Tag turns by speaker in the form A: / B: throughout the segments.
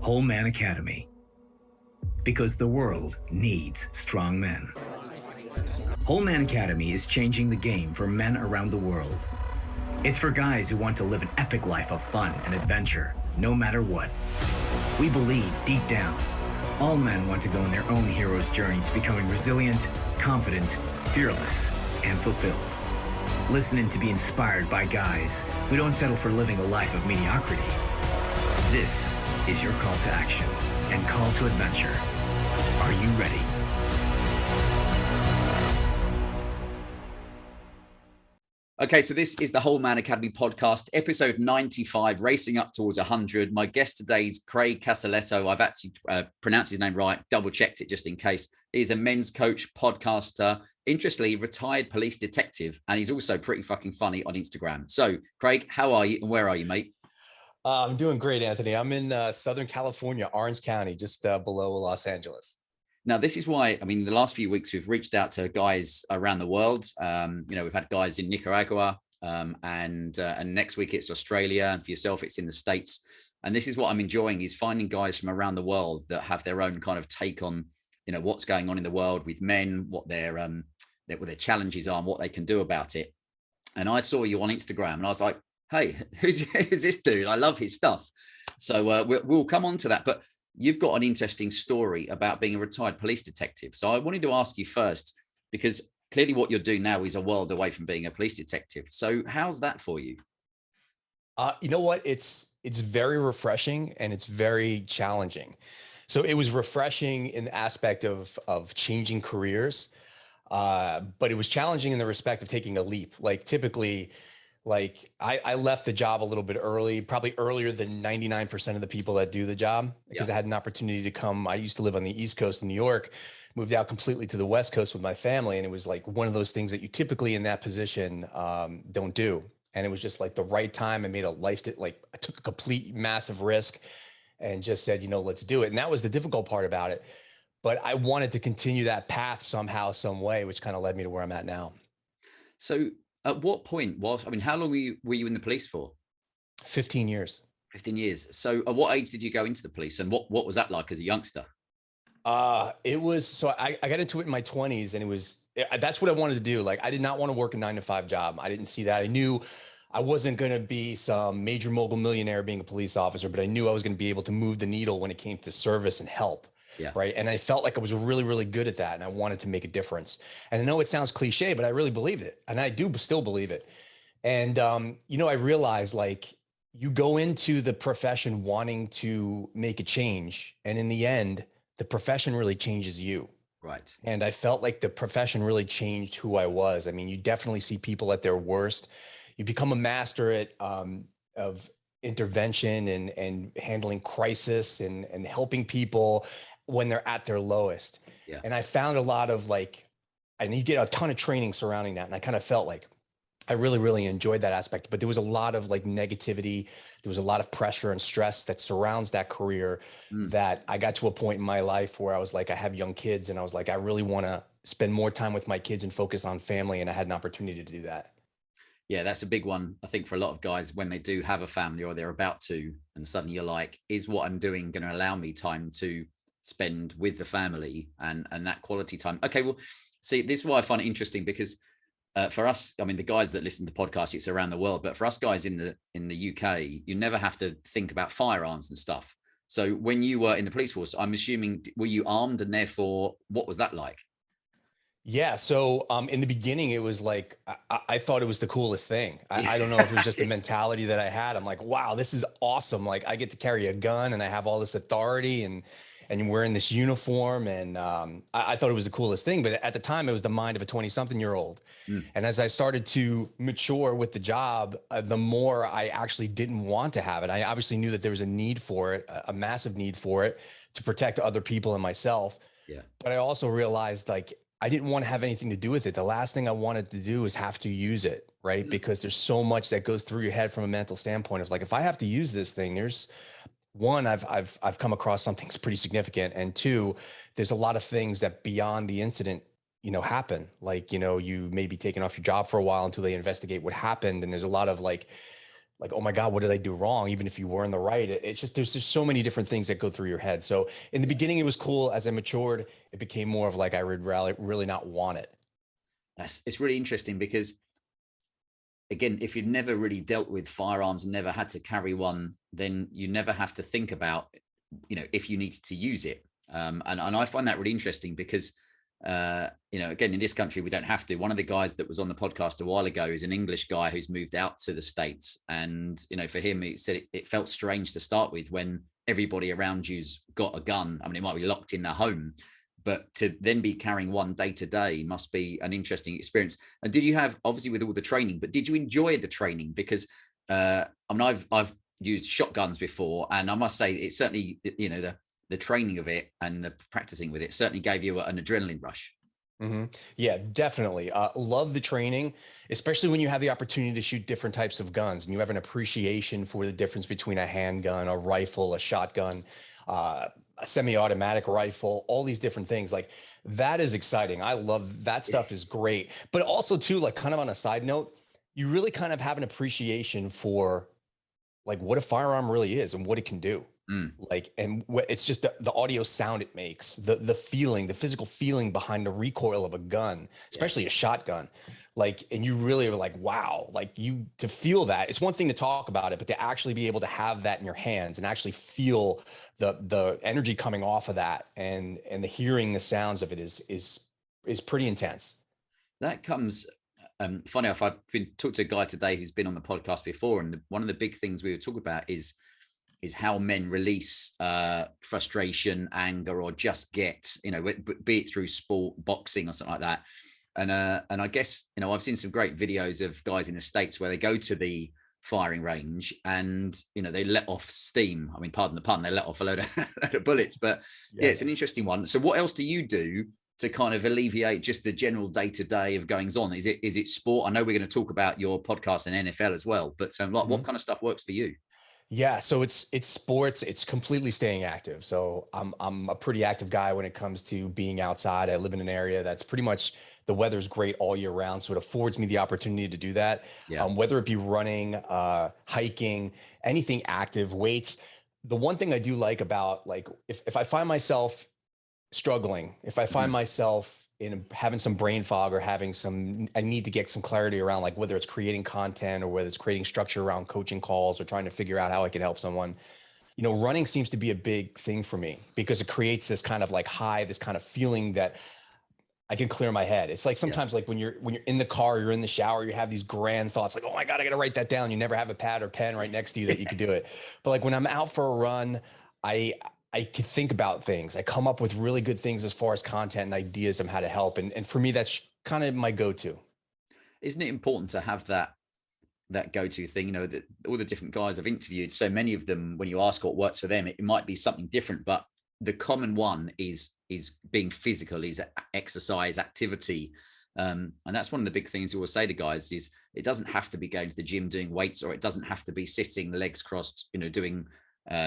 A: Whole Man Academy. Because the world needs strong men. Whole Man Academy is changing the game for men around the world. It's for guys who want to live an epic life of fun and adventure, no matter what. We believe, deep down, all men want to go on their own hero's journey to becoming resilient, confident, fearless, and fulfilled. Listen in to be inspired by guys who don't settle for living a life of mediocrity. This is your call to action and call to adventure. Are you ready?
B: Okay, so this is the Whole Man Academy podcast, episode 95, racing up towards 100. My guest today is Craig Casaletto. I've actually pronounced his name right, double-checked it just in case. He's a men's coach, podcaster, interestingly, retired police detective, and he's also pretty fucking funny on Instagram. So, Craig, how are you and where are you, mate?
C: I'm doing great, Anthony. I'm in Southern California, Orange County, just below Los Angeles.
B: Now, this is why, I mean, the last few weeks, we've reached out to guys around the world. We've had guys in Nicaragua and next week it's Australia. And for yourself, it's in the States. And this is what I'm enjoying is finding guys from around the world that have their own kind of take on, what's going on in the world with men, what their challenges are and what they can do about it. And I saw you on Instagram and I was like, hey, who's this dude? I love his stuff. So we'll come on to that. But you've got an interesting story about being a retired police detective. So I wanted to ask you first, because clearly what you're doing now is a world away from being a police detective. So how's that for you?
C: You know what? It's very refreshing and it's very challenging. So it was refreshing in the aspect of changing careers, but it was challenging in the respect of taking a leap. Like typically, I left the job a little bit early, probably earlier than 99% of the people that do the job, because I had an opportunity to come. I used to live on the East Coast in New York, moved out completely to the West Coast with my family. And it was like one of those things that you typically in that position don't do. And it was just like the right time. I made I took a complete massive risk and just said, let's do it. And that was the difficult part about it. But I wanted to continue that path somehow, some way, which kind of led me to where I'm at now.
B: So at what point how long were you in the police for?
C: 15 years.
B: 15 years. So at what age did you go into the police and what was that like as a youngster?
C: It was, so I got into it in my 20s and that's what I wanted to do. Like, I did not want to work a 9-to-5 job. I didn't see that. I knew I wasn't going to be some major mogul millionaire being a police officer, but I knew I was going to be able to move the needle when it came to service and help. Yeah. Right. And I felt like I was really, really good at that. And I wanted to make a difference. And I know it sounds cliche, but I really believed it. And I do still believe it. And, I realized like you go into the profession wanting to make a change. And in the end, the profession really changes you.
B: Right.
C: And I felt like the profession really changed who I was. I mean, you definitely see people at their worst. You become a master at of intervention and handling crisis and helping people when they're at their lowest. Yeah. And I found a lot of and you get a ton of training surrounding that. And I kind of felt like I really, really enjoyed that aspect, but there was a lot of negativity. There was a lot of pressure and stress that surrounds that career that I got to a point in my life where I was like, I have young kids and I was like, I really want to spend more time with my kids and focus on family. And I had an opportunity to do that.
B: Yeah, that's a big one, I think, for a lot of guys when they do have a family or they're about to, and suddenly you're like, is what I'm doing going to allow me time to spend with the family and that quality time? Okay, well, see, this is why I find it interesting because for us, I mean, the guys that listen to the podcast, it's around the world, but for us guys in the UK, you never have to think about firearms and stuff. So when you were in the police force, I'm assuming, were you armed and therefore what was that like?
C: Yeah. So in the beginning, it was like, I thought it was the coolest thing. I don't know if it was just the mentality that I had. I'm like, wow, this is awesome. Like I get to carry a gun and I have all this authority and wearing this uniform. And I thought it was the coolest thing. But at the time, it was the mind of a 20-something-year-old. And as I started to mature with the job, the more I actually didn't want to have it. I obviously knew that there was a need for it, a massive need for it to protect other people and myself. Yeah. But I also realized I didn't want to have anything to do with it. The last thing I wanted to do is have to use it, right? Because there's so much that goes through your head from a mental standpoint of if I have to use this thing, there's one, I've come across something pretty significant. And two, there's a lot of things that beyond the incident, happen. You may be taken off your job for a while until they investigate what happened. And there's a lot of like, oh my God, what did I do wrong? Even if you were in the right, it's just, there's just so many different things that go through your head. So in the beginning, it was cool. As I matured, it became more of like, I would really not want it.
B: It's really interesting because, again, if you've never really dealt with firearms and never had to carry one, then you never have to think about, if you needed to use it. And I find that really interesting because, again, in this country, we don't have to. One of the guys that was on the podcast a while ago is an English guy who's moved out to the States. And, for him, he said it felt strange to start with when everybody around you's got a gun. I mean, it might be locked in their home, but to then be carrying one day to day must be an interesting experience. And did you have, obviously with all the training, but did you enjoy the training? Because, I've used shotguns before, and I must say it certainly, the training of it and the practicing with it certainly gave you an adrenaline rush.
C: Mm-hmm. Yeah, definitely. Love the training, especially when you have the opportunity to shoot different types of guns and you have an appreciation for the difference between a handgun, a rifle, a shotgun, a semi-automatic rifle, all these different things. Like, that is exciting. I love that stuff. Is great. But also too, like, kind of on a side note, you really kind of have an appreciation for like what a firearm really is and what it can do. Like, and it's just the audio sound it makes, the feeling, the physical feeling behind the recoil of a gun, especially a shotgun. Like, and you really are like, wow, like, you to feel that. It's one thing to talk about it, but to actually be able to have that in your hands and actually feel the energy coming off of that, and the hearing the sounds of it is pretty intense.
B: That comes, funny enough, I've been talking to a guy today who's been on the podcast before, and one of the big things we were talking about is how men release frustration, anger, or just get, be it through sport, boxing or something like that. And I guess, I've seen some great videos of guys in the States where they go to the firing range and, they let off steam. I mean, pardon the pun, they let off a load of bullets, but yeah, it's an interesting one. So what else do you do to kind of alleviate just the general day-to-day of goings on? Is it sport? I know we're going to talk about your podcast and NFL as well, but what kind of stuff works for you?
C: Yeah, so it's sports. It's completely staying active. So I'm a pretty active guy when it comes to being outside. I live in an area that's pretty much, the weather's great all year round, so it affords me the opportunity to do that.
B: Yeah.
C: Whether it be running, hiking, anything active, weights. The one thing I do like about, like, if I find myself struggling, if I find myself in having some brain fog or I need to get some clarity around, like, whether it's creating content or whether it's creating structure around coaching calls or trying to figure out how I can help someone, running seems to be a big thing for me because it creates this kind of like high, this kind of feeling that I can clear my head. It's like sometimes like when you're in the car, you're in the shower, you have these grand thoughts like, oh my God, I got to write that down. You never have a pad or pen right next to you that you could do it. But like when I'm out for a run, I can think about things. I come up with really good things as far as content and ideas on how to help. And for me, that's kind of my go-to.
B: Isn't it important to have that go-to thing? That all the different guys I've interviewed, so many of them, when you ask what works for them, it might be something different, but the common one is being physical, is exercise, activity. And that's one of the big things we will say to guys is it doesn't have to be going to the gym doing weights, or it doesn't have to be sitting legs crossed, doing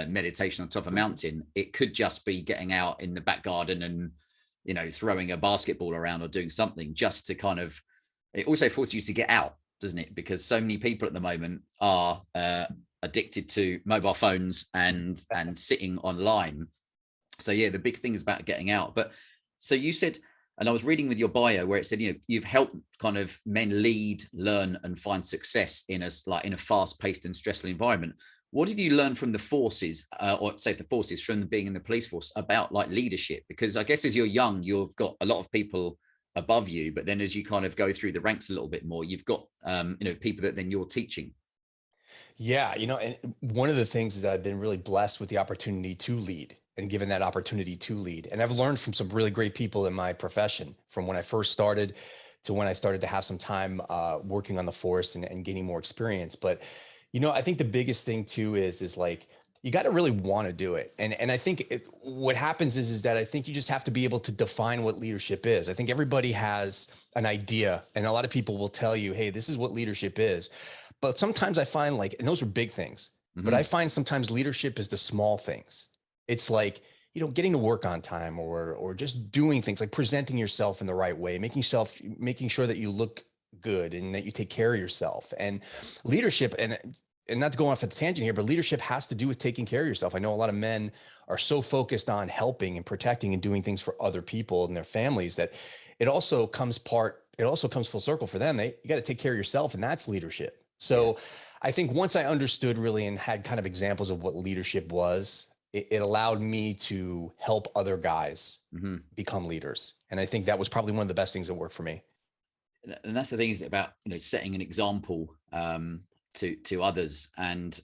B: meditation on top of a mountain. It could just be getting out in the back garden and throwing a basketball around or doing something just to kind of, it also forces you to get out, doesn't it? Because so many people at the moment are addicted to mobile phones and sitting online. So yeah, the big thing is about getting out. But so you said, and I was reading with your bio where it said, you've helped kind of men lead, learn, and find success in a fast-paced and stressful environment. What did you learn from the forces, from being in the police force about like leadership? Because I guess as you're young, you've got a lot of people above you, but then as you kind of go through the ranks a little bit more, you've got, people that then you're teaching.
C: Yeah. And one of the things is that I've been really blessed with the opportunity to lead and given that opportunity to lead. And I've learned from some really great people in my profession, from when I first started to when I started to have some time working on the force and gaining more experience. But I think the biggest thing too is like, you got to really want to do it. And I think what happens is that I think you just have to be able to define what leadership is. I think everybody has an idea, and a lot of people will tell you, hey, this is what leadership is. But sometimes I find like, and those are big things, but I find sometimes leadership is the small things. It's like, getting to work on time or just doing things like presenting yourself in the right way, making sure that you look good and that you take care of yourself. And leadership, and and not to go off at the tangent here, but leadership has to do with taking care of yourself. I know a lot of men are so focused on helping and protecting and doing things for other people and their families that it also comes full circle for them. You got to take care of yourself, and that's leadership. So I think once I understood really and had kind of examples of what leadership was, it allowed me to help other guys become leaders. And I think that was probably one of the best things that worked for me.
B: And that's the thing, is about, setting an example to others. And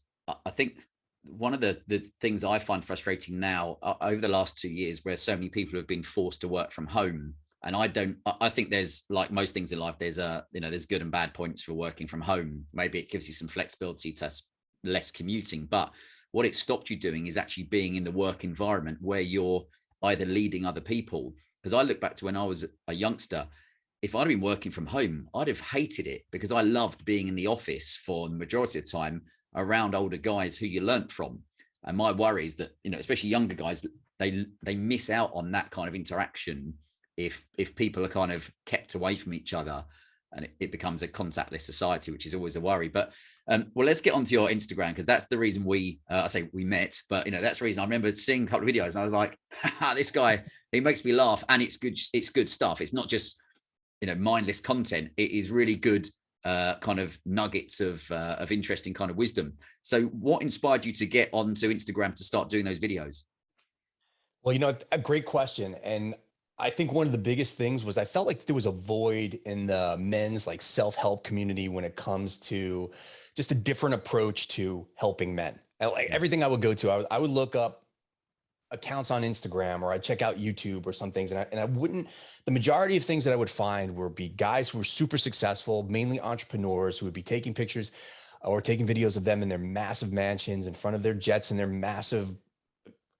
B: I think one of the things I find frustrating now over the last 2 years, where so many people have been forced to work from home. And I think there's, like most things in life, there's good and bad points for working from home. Maybe it gives you some flexibility to less commuting, but what it stopped you doing is actually being in the work environment where you're either leading other people. Because I look back to when I was a youngster, if I'd been working from home, I'd have hated it, because I loved being in the office for the majority of the time around older guys who you learnt from. And my worry is that, especially younger guys, they miss out on that kind of interaction if people are kind of kept away from each other, and it becomes a contactless society, which is always a worry. But well, let's get onto your Instagram, because that's the reason we met. But that's the reason I remember seeing a couple of videos and I was like, this guy, he makes me laugh, and it's good stuff. It's not just mindless content. It is really good kind of nuggets of interesting kind of wisdom. So what inspired you to get onto Instagram to start doing those videos?
C: Well, a great question. And I think one of the biggest things was I felt like there was a void in the men's like self-help community when it comes to just a different approach to helping men. And like everything I would go to, I would look up accounts on Instagram, or I'd check out YouTube or some things. The majority of things that I would find would be guys who were super successful, mainly entrepreneurs, who would be taking pictures or taking videos of them in their massive mansions, in front of their jets and their massive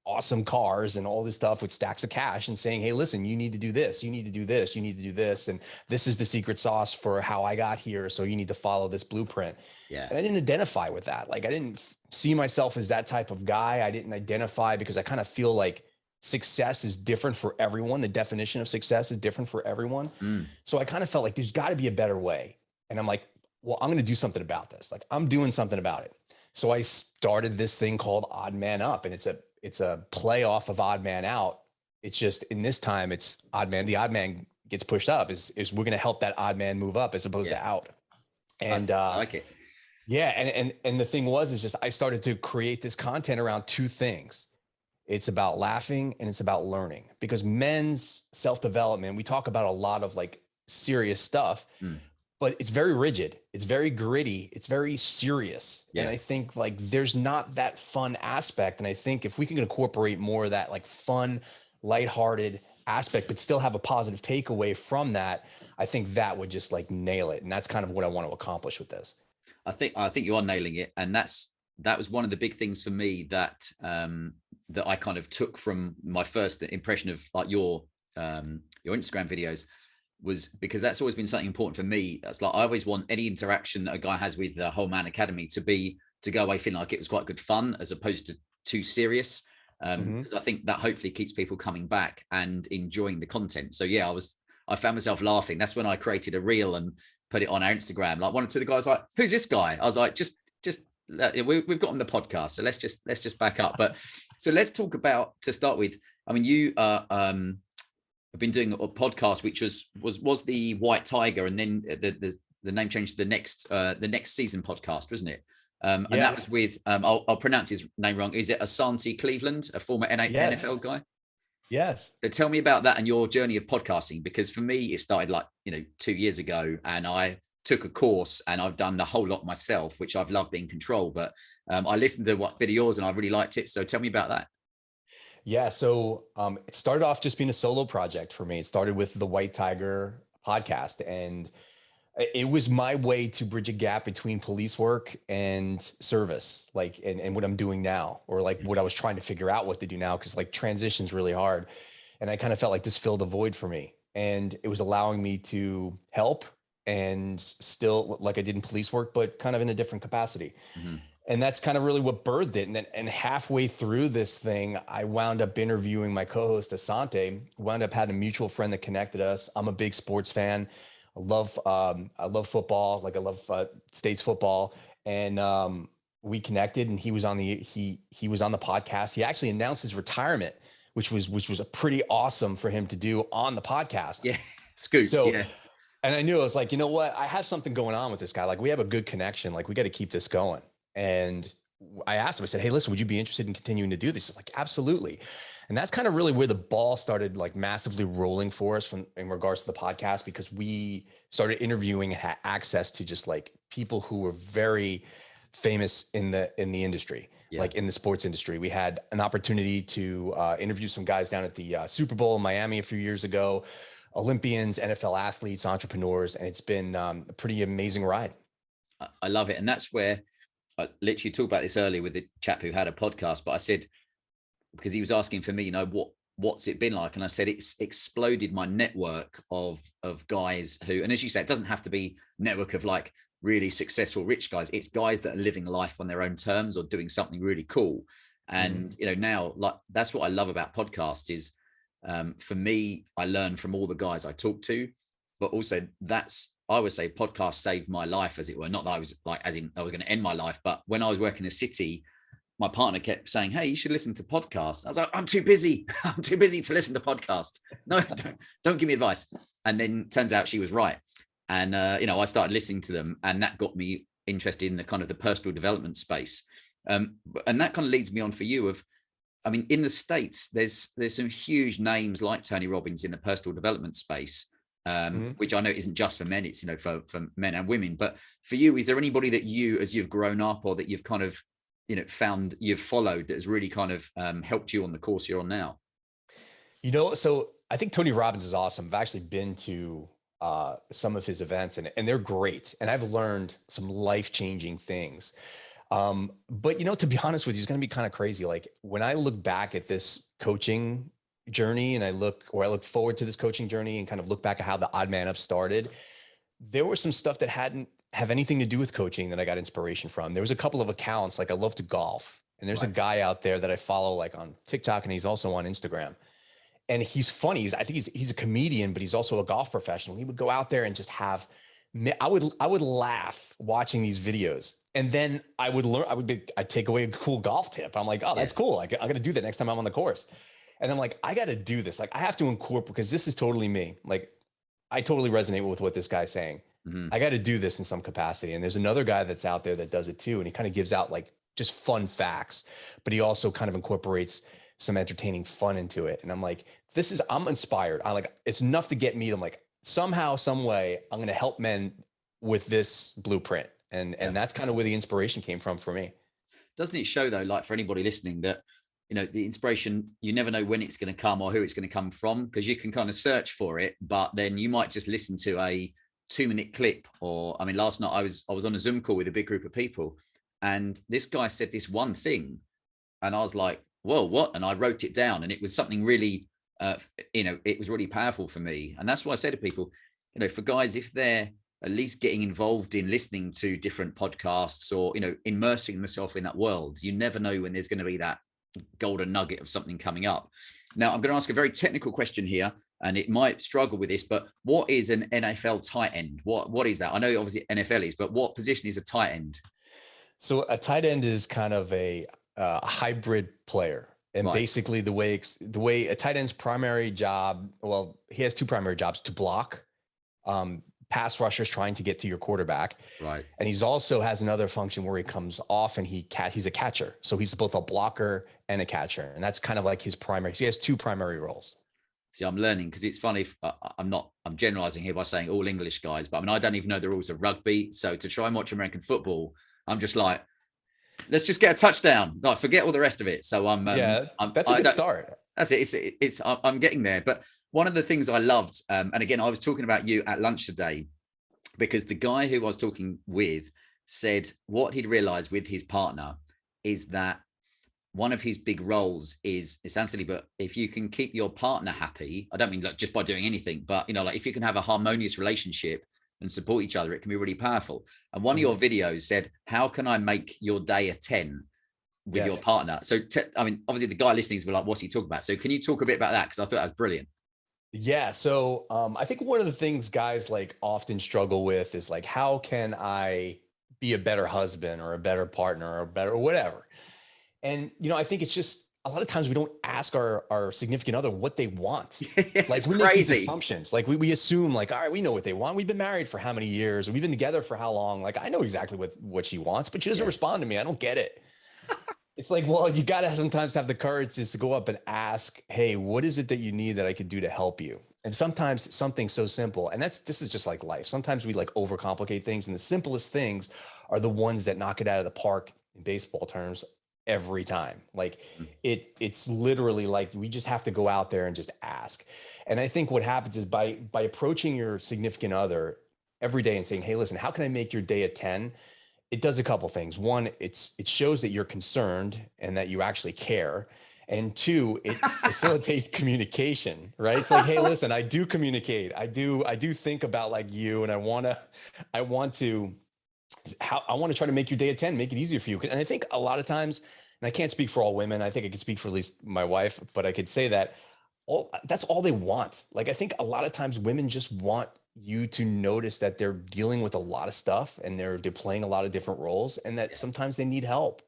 C: awesome cars and all this stuff with stacks of cash, and saying, hey, listen, you need to do this, you need to do this, you need to do this. And this is the secret sauce for how I got here. So you need to follow this blueprint. Yeah. And I didn't identify with that. Like, I didn't see myself as that type of guy. I didn't identify, because I kind of feel like success is different for everyone. The definition of success is different for everyone. So I kind of felt like there's got to be a better way. And I'm like, well, I'm going to do something about this. Like, I'm doing something about it. So I started this thing called Odd Man Up, and it's a play off of Odd Man Out. It's just, in this time, it's odd man. The odd man gets pushed up is we're going to help that odd man move up as opposed to out. And
B: I like it.
C: Yeah. And the thing is just, I started to create this content around two things. It's about laughing and it's about learning, because men's self-development, we talk about a lot of like serious stuff, but it's very rigid. It's very gritty. It's very serious. Yeah. And I think like there's not that fun aspect. And I think if we can incorporate more of that like fun, lighthearted aspect, but still have a positive takeaway from that, I think that would just like nail it. And that's kind of what I want to accomplish with this.
B: I think you are nailing it. And that was one of the big things for me that I kind of took from my first impression of like your Instagram videos, was because that's always been something important for me. That's like, I always want any interaction that a guy has with the Whole Man Academy to go away feeling like it was quite good fun, as opposed to too serious. Because I think that hopefully keeps people coming back and enjoying the content. So yeah, I found myself laughing. That's when I created a reel and put it on our Instagram. Like, one or two of the guys like, who's this guy? I was like, just we've got on the podcast, so let's just back up. But so let's talk about, to start with, I mean, you have been doing a podcast which was the White Tiger, and then the name changed to the next season podcast, wasn't it? And that was with I'll pronounce his name wrong. Is it Asante Cleveland, a former NFL guy?
C: Yes.
B: So tell me about that and your journey of podcasting, because for me it started like 2 years ago, and I took a course and I've done the whole lot myself, which I've loved being control. But I listened to videos and I really liked it. So tell me about that.
C: Yeah. So it started off just being a solo project for me. It started with the White Tiger podcast, and it was my way to bridge a gap between police work and service, like, and what I'm doing now, or like what I was trying to figure out what to do now. Cause like transition's really hard. And I kind of felt like this filled a void for me, and it was allowing me to help, and still like I did in police work, but kind of in a different capacity. And that's kind of really what birthed it. And halfway through this thing, I wound up interviewing my co-host Asante, wound up having a mutual friend that connected us. I'm a big sports fan. I love football. Like, I love States football. And we connected, and he was on the podcast. He actually announced his retirement, which was a pretty awesome for him to do on the podcast.
B: Yeah. Scoop.
C: So,
B: yeah.
C: and I knew, I was like, you know what? I have something going on with this guy. Like, we have a good connection. Like, we got to keep this going. And I asked him, I said, hey, listen, would you be interested in continuing to do this? He's like, absolutely. And that's kind of really where the ball started like massively rolling for us in regards to the podcast, because we started interviewing and had access to just like people who were very famous in the industry, like in the sports industry. We had an opportunity to interview some guys down at the Super Bowl in Miami a few years ago, Olympians, NFL athletes, entrepreneurs, and it's been a pretty amazing ride.
B: I love it. And that's where I literally talked about this earlier with the chap who had a podcast, but I said, because he was asking for me, you know, what's it been like? And I said, it's exploded my network of guys who, and as you say, it doesn't have to be network of like really successful, rich guys. It's guys that are living life on their own terms or doing something really cool. And, you know, now like, that's what I love about podcasts is, for me, I learn from all the guys I talk to, but also I would say podcast saved my life, as it were. Not that I was like, as in I was going to end my life, but when I was working in a city, my partner kept saying, hey, you should listen to podcasts. I was like, I'm too busy. I'm too busy to listen to podcasts. No, don't give me advice. And then turns out she was right. And, you know, I started listening to them, and that got me interested in the kind of the personal development space. And that kind of leads me on for you I mean, in the States, there's some huge names like Tony Robbins in the personal development space, which I know isn't just for men, it's, you know, for men and women. But for you, is there anybody that you, as you've grown up or that you've kind of, you know, found you've followed that has really kind of helped you on the course you're on now?
C: You know, so I think Tony Robbins is awesome. I've actually been to some of his events, and they're great. And I've learned some life-changing things. But, you know, to be honest with you, it's going to be kind of crazy. Like when I look back at this coaching journey, and I look forward to this coaching journey and kind of look back at how the Odd Man Up started, there was some stuff that hadn't have anything to do with coaching that I got inspiration from. There was a couple of accounts, like I love to golf, and there's a guy out there that I follow like on TikTok, and he's also on Instagram, and he's funny. I think he's a comedian, but he's also a golf professional. He would go out there and just have, I would laugh watching these videos. And then I would learn, I'd take away a cool golf tip. I'm like, oh, that's cool. I got to do that next time I'm on the course. And I'm like, I got to do this. Like I have to incorporate, because this is totally me. Like I totally resonate with what this guy's saying. I got to do this in some capacity. And there's another guy that's out there that does it too. And he kind of gives out like just fun facts, but he also kind of incorporates some entertaining fun into it. And I'm like, I'm inspired. It's enough to get me to like, somehow, some way, I'm going to help men with this blueprint. And that's kind of where the inspiration came from for me.
B: Doesn't it show though, like for anybody listening, that, you know, the inspiration, you never know when it's going to come or who it's going to come from, because you can kind of search for it, but then you might just listen to a 2-minute clip. Or, I mean, last night I was on a Zoom call with a big group of people, and this guy said this one thing, and I was like, whoa, what? And I wrote it down, and it was something really, you know, it was really powerful for me. And that's why I say to people, you know, for guys, if they're at least getting involved in listening to different podcasts or, you know, immersing themselves in that world, you never know when there's going to be that golden nugget of something coming up. Now, I'm going to ask a very technical question here, and it might struggle with this, but what is an NFL tight end? What is that? I know obviously NFL is, but what position is a tight end?
C: So a tight end is kind of a hybrid player. And basically the way a tight end's primary job, well, he has two primary jobs: to block pass rushers trying to get to your quarterback.
B: Right.
C: And he's also has another function where he comes off and he's a catcher. So he's both a blocker and a catcher. And that's kind of like his primary. He has two primary roles.
B: See, I'm learning, because it's funny. I'm generalizing here by saying all English guys, but I mean, I don't even know the rules of rugby. So to try and watch American football, I'm just like, let's just get a touchdown. Like, forget all the rest of it. So
C: that's a good start.
B: That's it. I'm getting there. But one of the things I loved, and again, I was talking about you at lunch today, because the guy who I was talking with said what he'd realized with his partner is that one of his big roles is, it sounds silly, but if you can keep your partner happy, I don't mean like just by doing anything, but, you know, like if you can have a harmonious relationship and support each other, it can be really powerful. And one of your videos said, how can I make your day a 10 with your partner? So, I mean, obviously the guy listening is like, what's he talking about? So can you talk a bit about that? Because I thought that was brilliant.
C: Yeah. So I think one of the things guys like often struggle with is like, how can I be a better husband or a better partner or better or whatever. And, I think it's just a lot of times we don't ask our significant other what they want. Like we make these assumptions, like we assume like, all right, we know what they want. We've been married for how many years? We've been together for how long? Like, I know exactly what she wants, but she doesn't respond to me. I don't get it. It's like, well, you got to sometimes have the courage just to go up and ask, hey, what is it that you need that I could do to help you? And sometimes something so simple, and this is just like life. Sometimes we like overcomplicate things, and the simplest things are the ones that knock it out of the park in baseball terms every time. Like it's literally like we just have to go out there and just ask. And I think what happens is by approaching your significant other every day and saying, hey, listen, how can I make your day a 10? It does a couple things. One, it shows that you're concerned and that you actually care. And two, it facilitates communication, right? It's like, hey, listen, I do communicate. I do think about like you, and I want to try to make your day a 10, make it easier for you. And I think a lot of times, and I can't speak for all women, I think I can speak for at least my wife, but I could say that that's all they want. Like, I think a lot of times women just want you to notice that they're dealing with a lot of stuff and they're playing a lot of different roles, and that sometimes they need help,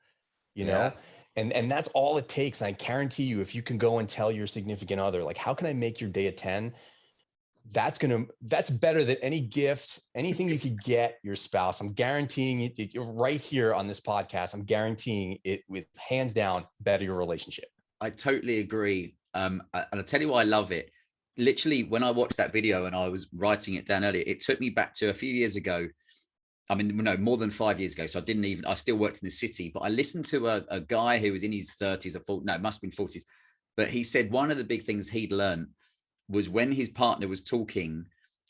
C: you know? And that's all it takes. And I guarantee you, if you can go and tell your significant other, like, how can I make your day a 10? That's better than any gift, anything you could get your spouse. I'm guaranteeing it. You're right here on this podcast. I'm guaranteeing it with hands down better your relationship.
B: I totally agree. And I'll tell you why I love it. Literally, when I watched that video and I was writing it down earlier, it took me back to a few years ago. I mean, no, more than 5 years ago. So I still worked in the city, but I listened to a guy who was in his 30s or 40s, no, it must have been 40s. But he said one of the big things he'd learned was when his partner was talking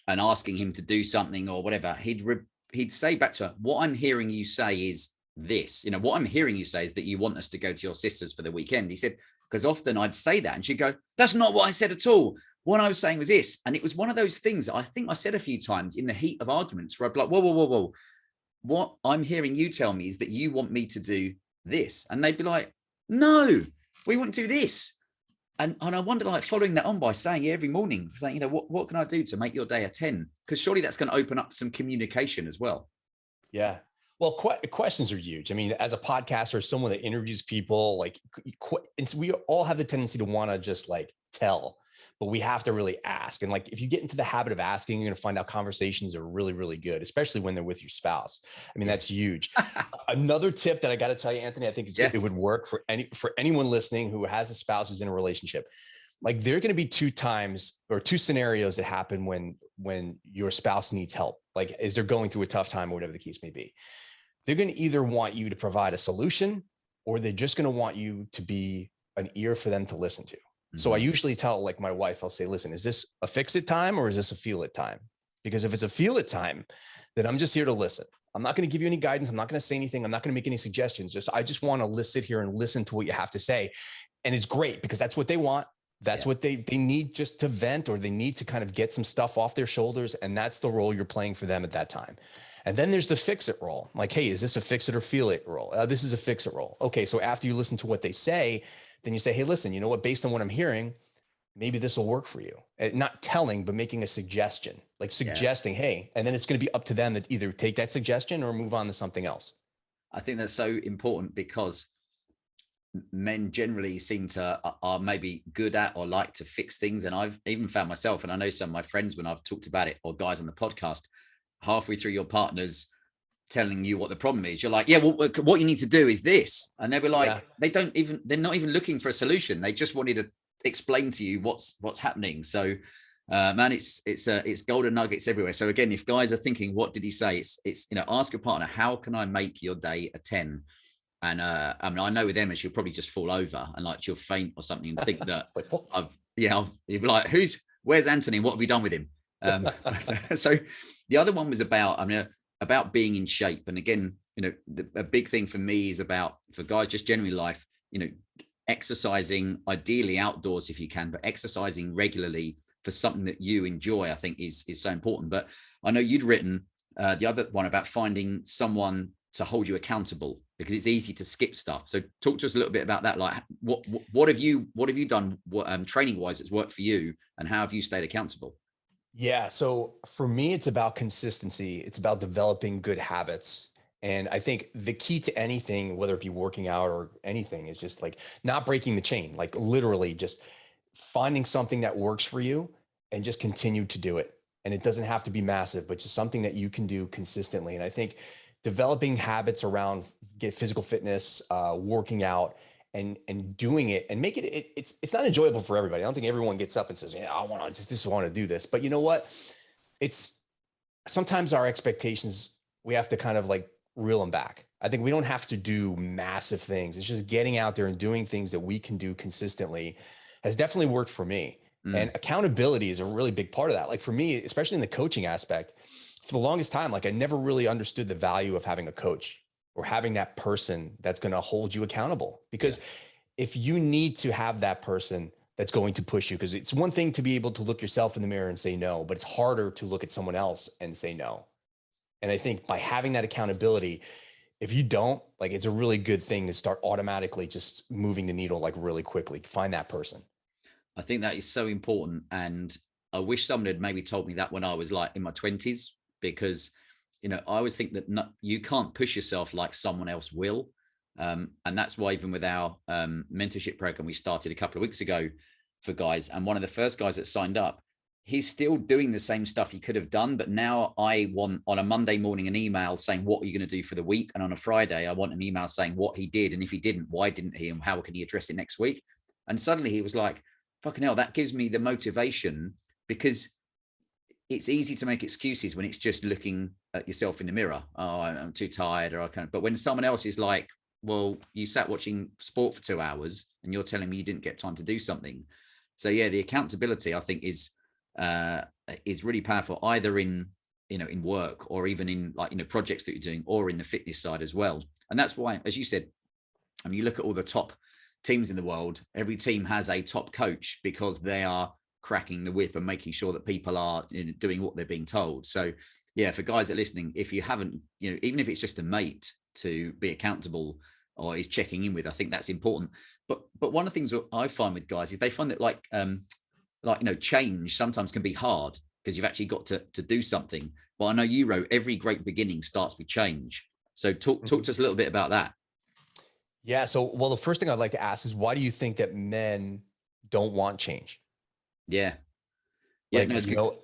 B: and asking him to do something or whatever, he'd say back to her, what I'm hearing you say is this, what I'm hearing you say is that you want us to go to your sister's for the weekend. He said, because often I'd say that and she'd go, that's not what I said at all. What I was saying was this. And it was one of those things I think I said a few times in the heat of arguments where I'd be like, whoa. What I'm hearing you tell me is that you want me to do this. And they'd be like, no, we want to do this. And I wonder, like, following that on by saying every morning, saying, what can I do to make your day a 10? Because surely that's going to open up some communication as well.
C: Yeah. Well, questions are huge. I mean, as a podcaster, someone that interviews people, like, we all have the tendency to want to just like tell, but we have to really ask. And like, if you get into the habit of asking, you're going to find out conversations are really, really good, especially when they're with your spouse. I mean, that's huge. Another tip that I got to tell you, Anthony, I think it would work for anyone listening who has a spouse who's in a relationship. Like, there are going to be two scenarios that happen when your spouse needs help. Like, as they're going through a tough time or whatever the case may be. They're going to either want you to provide a solution, or they're just going to want you to be an ear for them to listen to. Mm-hmm. So I usually tell, like, my wife, I'll say, listen, is this a fix it time or is this a feel it time? Because if it's a feel it time, then I'm just here to listen. I'm not going to give you any guidance. I'm not going to say anything. I'm not going to make any suggestions. I just want to sit here and listen to what you have to say. And it's great because that's what they want. That's what they need, just to vent, or they need to kind of get some stuff off their shoulders. And that's the role you're playing for them at that time. And then there's the fix it role. Like, hey, is this a fix it or feel it role? This is a fix it role. Okay. So after you listen to what they say, then you say, hey, listen, you know what, based on what I'm hearing, maybe this will work for you. Not telling, but making a suggestion, like suggesting, hey, and then it's going to be up to them to either take that suggestion or move on to something else.
B: I think that's so important because men generally seem to are maybe good at or like to fix things. And I've even found myself, and I know some of my friends, when I've talked about it, or guys on the podcast, halfway through your partner's telling you what the problem is, you're like, yeah, well, what you need to do is this. And they were like, they're not even looking for a solution. They just wanted to explain to you what's happening. So man, it's golden nuggets everywhere. So again, if guys are thinking, what did he say? It's ask your partner, how can I make your day a 10? And I mean, I know with Emma, she'll probably just fall over and like she'll faint or something and think that
C: like, what?
B: You'd be like, where's Anthony? What have we done with him? So the other one was about being in shape. And again, a big thing for me is for guys, just generally life, exercising, ideally outdoors if you can, but exercising regularly for something that you enjoy, I think is so important. But I know you'd written the other one about finding someone to hold you accountable, because it's easy to skip stuff. So talk to us a little bit about that. Like, what have you done training wise that's worked for you, and how have you stayed accountable?
C: Yeah. So for me, it's about consistency. It's about developing good habits. And I think the key to anything, whether it be working out or anything, is just like not breaking the chain, like literally just finding something that works for you and just continue to do it. And it doesn't have to be massive, but just something that you can do consistently. And I think developing habits around get physical fitness, working out, and doing it and make it's not enjoyable for everybody. I don't think everyone gets up and says, yeah, I want to just want to do this. But you know what? It's sometimes our expectations, we have to kind of like reel them back. I think we don't have to do massive things. It's just getting out there and doing things that we can do consistently has definitely worked for me. And accountability is a really big part of that. Like for me, especially in the coaching aspect, for the longest time, like I never really understood the value of having a coach or having that person that's going to hold you accountable. Because if you need to have that person that's going to push you, because it's one thing to be able to look yourself in the mirror and say no, but it's harder to look at someone else and say no. And I think by having that accountability, if you don't, like, it's a really good thing to start automatically just moving the needle like really quickly. Find that person.
B: I think that is so important. And I wish someone had maybe told me that when I was like in my 20s, because, you know, I always think that you can't push yourself like someone else will. And that's why even with our mentorship program we started a couple of weeks ago for guys, and one of the first guys that signed up, he's still doing the same stuff he could have done. But now I want on a Monday morning an email saying, what are you going to do for the week? And on a Friday, I want an email saying what he did. And if he didn't, why didn't he? And how can he address it next week? And suddenly he was like, fucking hell, that gives me the motivation, because it's easy to make excuses when it's just looking at yourself in the mirror. Oh, I'm too tired, or I can't. But when someone else is like, well, you sat watching sport for 2 hours and you're telling me you didn't get time to do something. So yeah, the accountability I think is really powerful, either in, you know, in work or even in like, you know, projects that you're doing, or in the fitness side as well. And that's why, as you said, I mean, you look at all the top teams in the world, every team has a top coach because they are cracking the whip and making sure that people are, you know, doing what they're being told. So yeah, for guys that are listening, if you haven't, you know, even if it's just a mate to be accountable or is checking in with, I think that's important. But one of the things that I find with guys is they find that like, you know, change sometimes can be hard because you've actually got to do something. Well, I know you wrote every great beginning starts with change. So talk to us a little bit about that.
C: Yeah. So, well, the first thing I'd like to ask is, why do you think that men don't want change?
B: Yeah.
C: Like,
B: No,
C: you know,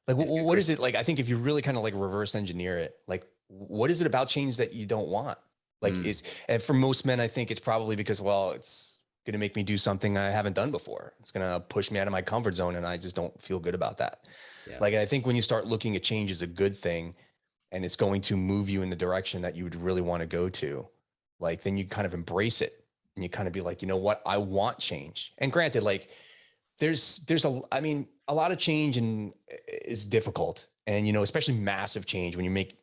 C: like what is it? Like, I think if you really kind of like reverse engineer it, like, what is it about change that you don't want? Like and for most men, I think it's probably because, well, it's going to make me do something I haven't done before. It's going to push me out of my comfort zone. And I just don't feel good about that. Yeah. Like, I think when you start looking at change as a good thing and it's going to move you in the direction that you would really want to go to, like, then you kind of embrace it and you kind of be like, you know what, I want change. And granted, like there's a lot of change and is difficult. And, you know, especially massive change when you make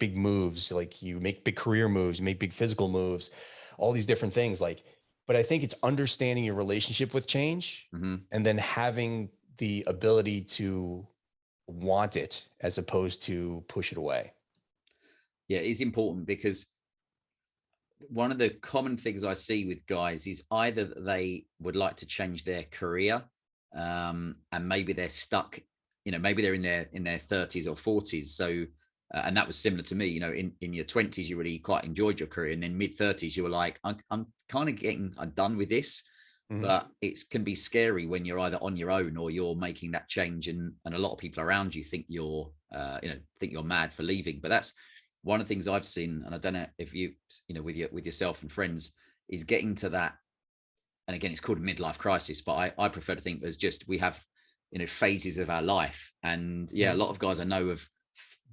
C: big moves, like you make big career moves, you make big physical moves, all these different things. Like, but I think it's understanding your relationship with change and then having the ability to want it as opposed to push it away.
B: Yeah, it's important, because one of the common things I see with guys is either that they would like to change their career, and maybe they're stuck, you know, maybe they're in their 30s or 40s. So, and that was similar to me, you know, in your 20s, you really quite enjoyed your career. And then mid 30s, you were like, I'm kind of I'm done with this. But it can be scary when you're either on your own or you're making that change. And a lot of people around you think you're mad for leaving. But that's one of the things I've seen, and I don't know if you know, with yourself and friends, is getting to that. And again, it's called a midlife crisis, but I prefer to think there's just, we have, you know, phases of our life. And yeah, a lot of guys I know have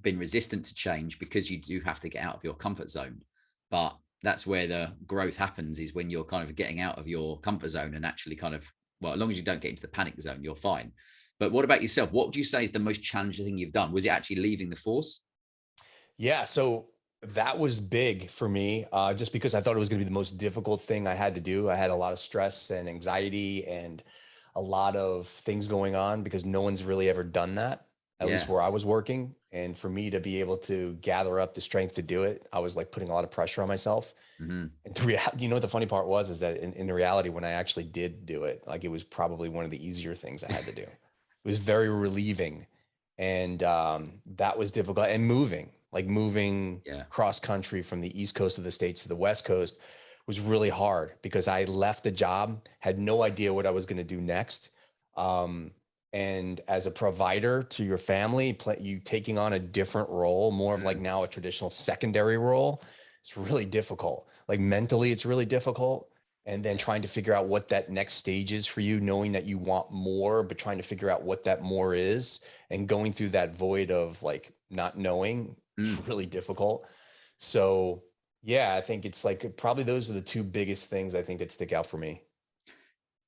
B: been resistant to change because you do have to get out of your comfort zone. But that's where the growth happens, is when you're kind of getting out of your comfort zone and actually kind of, well, as long as you don't get into the panic zone, you're fine. But what about yourself? What would you say is the most challenging thing you've done? Was it actually leaving the force?
C: Yeah. So that was big for me, just because I thought it was going to be the most difficult thing I had to do. I had a lot of stress and anxiety and a lot of things going on because no one's really ever done that, at least where I was working. And for me to be able to gather up the strength to do it, I was like putting a lot of pressure on myself. And you know, what the funny part was, is that in the reality, when I actually did do it, like, it was probably one of the easier things I had to do. It was very relieving. And that was difficult, and moving. Like moving cross country from the East Coast of the States to the West Coast was really hard because I left a job, had no idea what I was going to do next. And as a provider to your family, you taking on a different role, more of like now a traditional secondary role, it's really difficult. Like mentally, it's really difficult. And then trying to figure out what that next stage is for you, knowing that you want more, but trying to figure out what that more is and going through that void of like not knowing, it's really difficult. So yeah, I think it's like probably those are the two biggest things I think that stick out for me.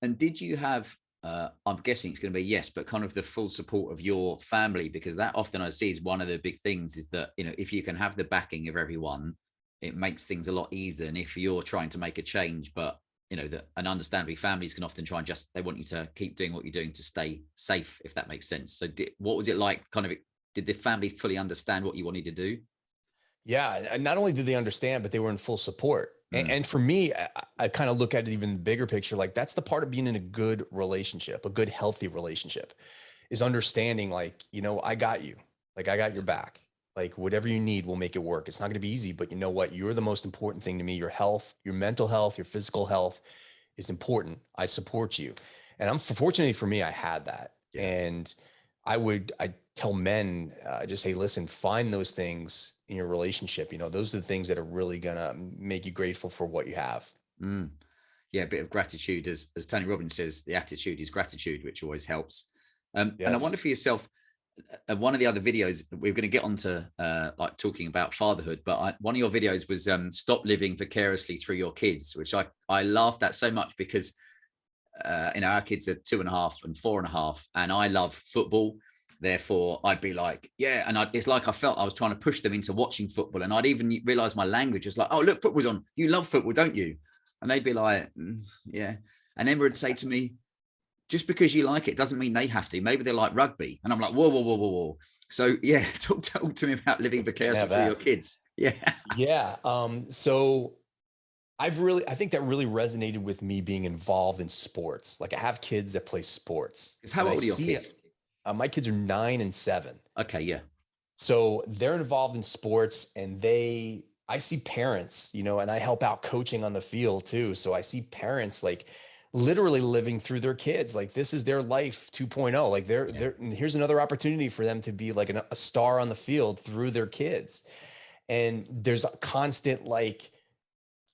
B: And did you have, I'm guessing it's going to be yes, but kind of the full support of your family? Because that often I see is one of the big things is that, you know, if you can have the backing of everyone, it makes things a lot easier than if you're trying to make a change, but you know, that, and understandably families can often try and just, they want you to keep doing what you're doing to stay safe, if that makes sense. So what was it like kind of, did the family fully understand what you wanted to do?
C: Yeah. And not only did they understand, but they were in full support. And for me, I kind of look at it even the bigger picture. Like that's the part of being in a good relationship, a good, healthy relationship is understanding like, you know, I got you, like I got your back. Like whatever you need, we'll make it work. It's not going to be easy, but you know what? You're the most important thing to me. Your health, your mental health, your physical health is important. I support you. And fortunately for me, I had that. Yeah. And I tell men, just, hey, listen, find those things in your relationship. You know, those are the things that are really going to make you grateful for what you have.
B: Yeah. A bit of gratitude, as Tony Robbins says, the attitude is gratitude, which always helps. Yes. And I wonder for yourself, one of the other videos we're going to get onto like talking about fatherhood, but one of your videos was stop living vicariously through your kids, which I laughed at so much because you know, our kids are 2.5 and 4.5 and I love football, therefore I'd be like, yeah, and it's like I felt I was trying to push them into watching football, and I'd even realize my language was like, oh look, football's on, you love football, don't you? And they'd be like, yeah. And Emma would say to me, just because you like it doesn't mean they have to. Maybe they like rugby. And I'm like, whoa, whoa, whoa, whoa, whoa. So yeah, talk to me about living vicariously through your kids. Yeah.
C: Yeah. So I think that really resonated with me being involved in sports. Like I have kids that play sports.
B: How old are your kids?
C: My kids are 9 and 7.
B: Okay. Yeah.
C: So they're involved in sports and I see parents, you know, and I help out coaching on the field too. So I see parents like literally living through their kids. Like this is their life 2.0. Like here's another opportunity for them to be like a star on the field through their kids. And there's a constant like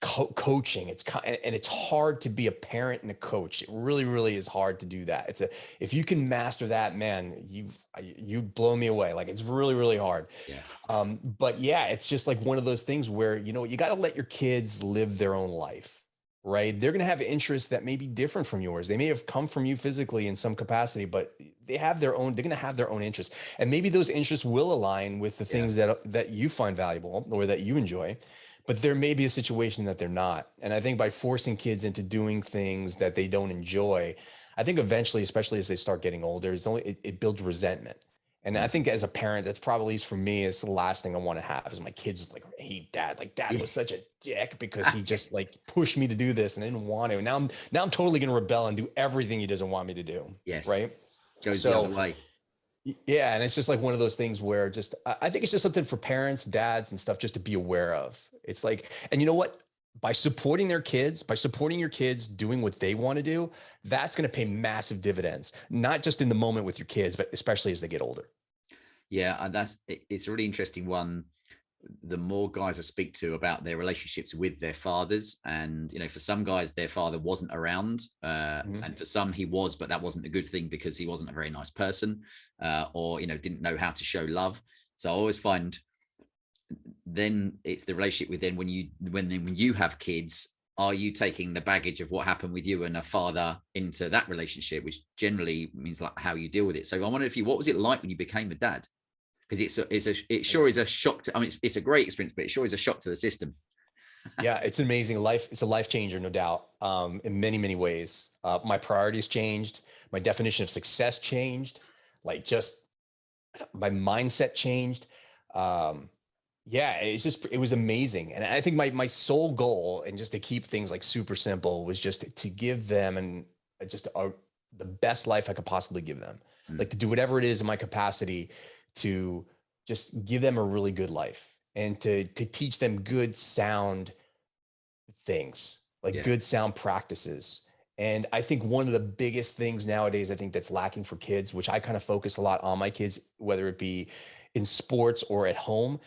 C: coaching. And it's hard to be a parent and a coach. It really, really is hard to do that. If you can master that, man, you blow me away. Like it's really, really hard.
B: Yeah.
C: But yeah, it's just like one of those things where, you know, you got to let your kids live their own life. Right? They're going to have interests that may be different from yours. They may have come from you physically in some capacity, but they're going to have their own interests. And maybe those interests will align with the things that you find valuable or that you enjoy, but there may be a situation that they're not. And I think by forcing kids into doing things that they don't enjoy, I think eventually, especially as they start getting older, it builds resentment. And I think as a parent, that's probably, at least for me, it's the last thing I want to have is my kids like hate dad. Like dad was such a dick because he just like pushed me to do this and I didn't want to. And now I'm totally going to rebel and do everything he doesn't want me to do.
B: Yes.
C: Right.
B: Goes the other way.
C: Yeah. And it's just like one of those things where I think it's just something for parents, dads and stuff just to be aware of. It's like, and you know what? By supporting your kids doing what they want to do, that's going to pay massive dividends, not just in the moment with your kids, but especially as they get older.
B: Yeah. And it's a really interesting one. The more guys I speak to about their relationships with their fathers, and, you know, for some guys, their father wasn't around, and for some he was, but that wasn't a good thing because he wasn't a very nice person, or, you know, didn't know how to show love. So I always find then it's the relationship with then when you have kids, are you taking the baggage of what happened with you and a father into that relationship, which generally means like how you deal with it. So I wonder what was it like when you became a dad? Because it sure is a shock to, I mean, it's a great experience, but it sure is a shock to the system.
C: Yeah, it's an amazing life. It's a life changer, no doubt, in many, many ways. My priorities changed. My definition of success changed. Like just my mindset changed. Yeah, it was amazing. And I think my sole goal, and just to keep things like super simple, was just to give them the best life I could possibly give them. Like to do whatever it is in my capacity to just give them a really good life and to teach them good sound things, like good sound practices. And I think one of the biggest things nowadays, I think that's lacking for kids, which I kind of focus a lot on my kids, whether it be in sports or at home,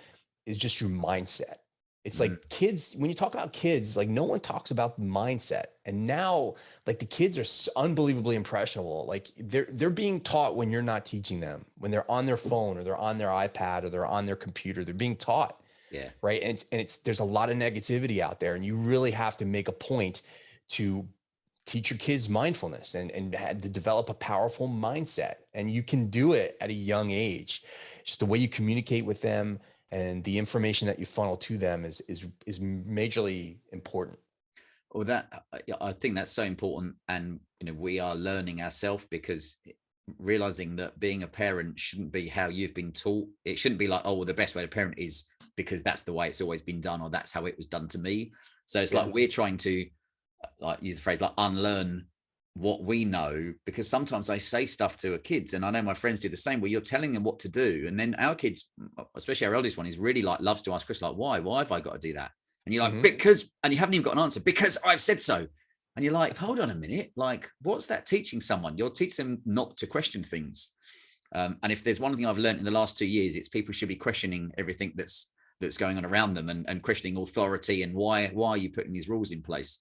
C: is just your mindset. It's like kids, when you talk about kids, like no one talks about the mindset. And now like the kids are unbelievably impressionable. Like they're being taught when you're not teaching them, when they're on their phone or they're on their iPad or they're on their computer, they're being taught.
B: Yeah.
C: Right. And it's there's a lot of negativity out there, and you really have to make a point to teach your kids mindfulness and to develop a powerful mindset. And you can do it at a young age. Just the way you communicate with them and the information that you funnel to them is majorly important.
B: Well, that I think that's so important. And, you know, we are learning ourselves, because realizing that being a parent shouldn't be how you've been taught. It shouldn't be like, oh, well, the best way to parent is because that's the way it's always been done, or that's how it was done to me. So it's like we're trying to, like, use the phrase, like, unlearn what we know, because sometimes I say stuff to kids, and I know my friends do the same, where you're telling them what to do, and then our kids, especially our eldest one, is really like loves to ask questions like, why have I got to do that? And you're like, because, and you haven't even got an answer, because I've said so. And you're like, hold on a minute, like, what's that teaching someone? You're teaching them not to question things. And if there's one thing I've learned in the last 2 years, it's people should be questioning everything that's going on around them, and questioning authority, and why are you putting these rules in place?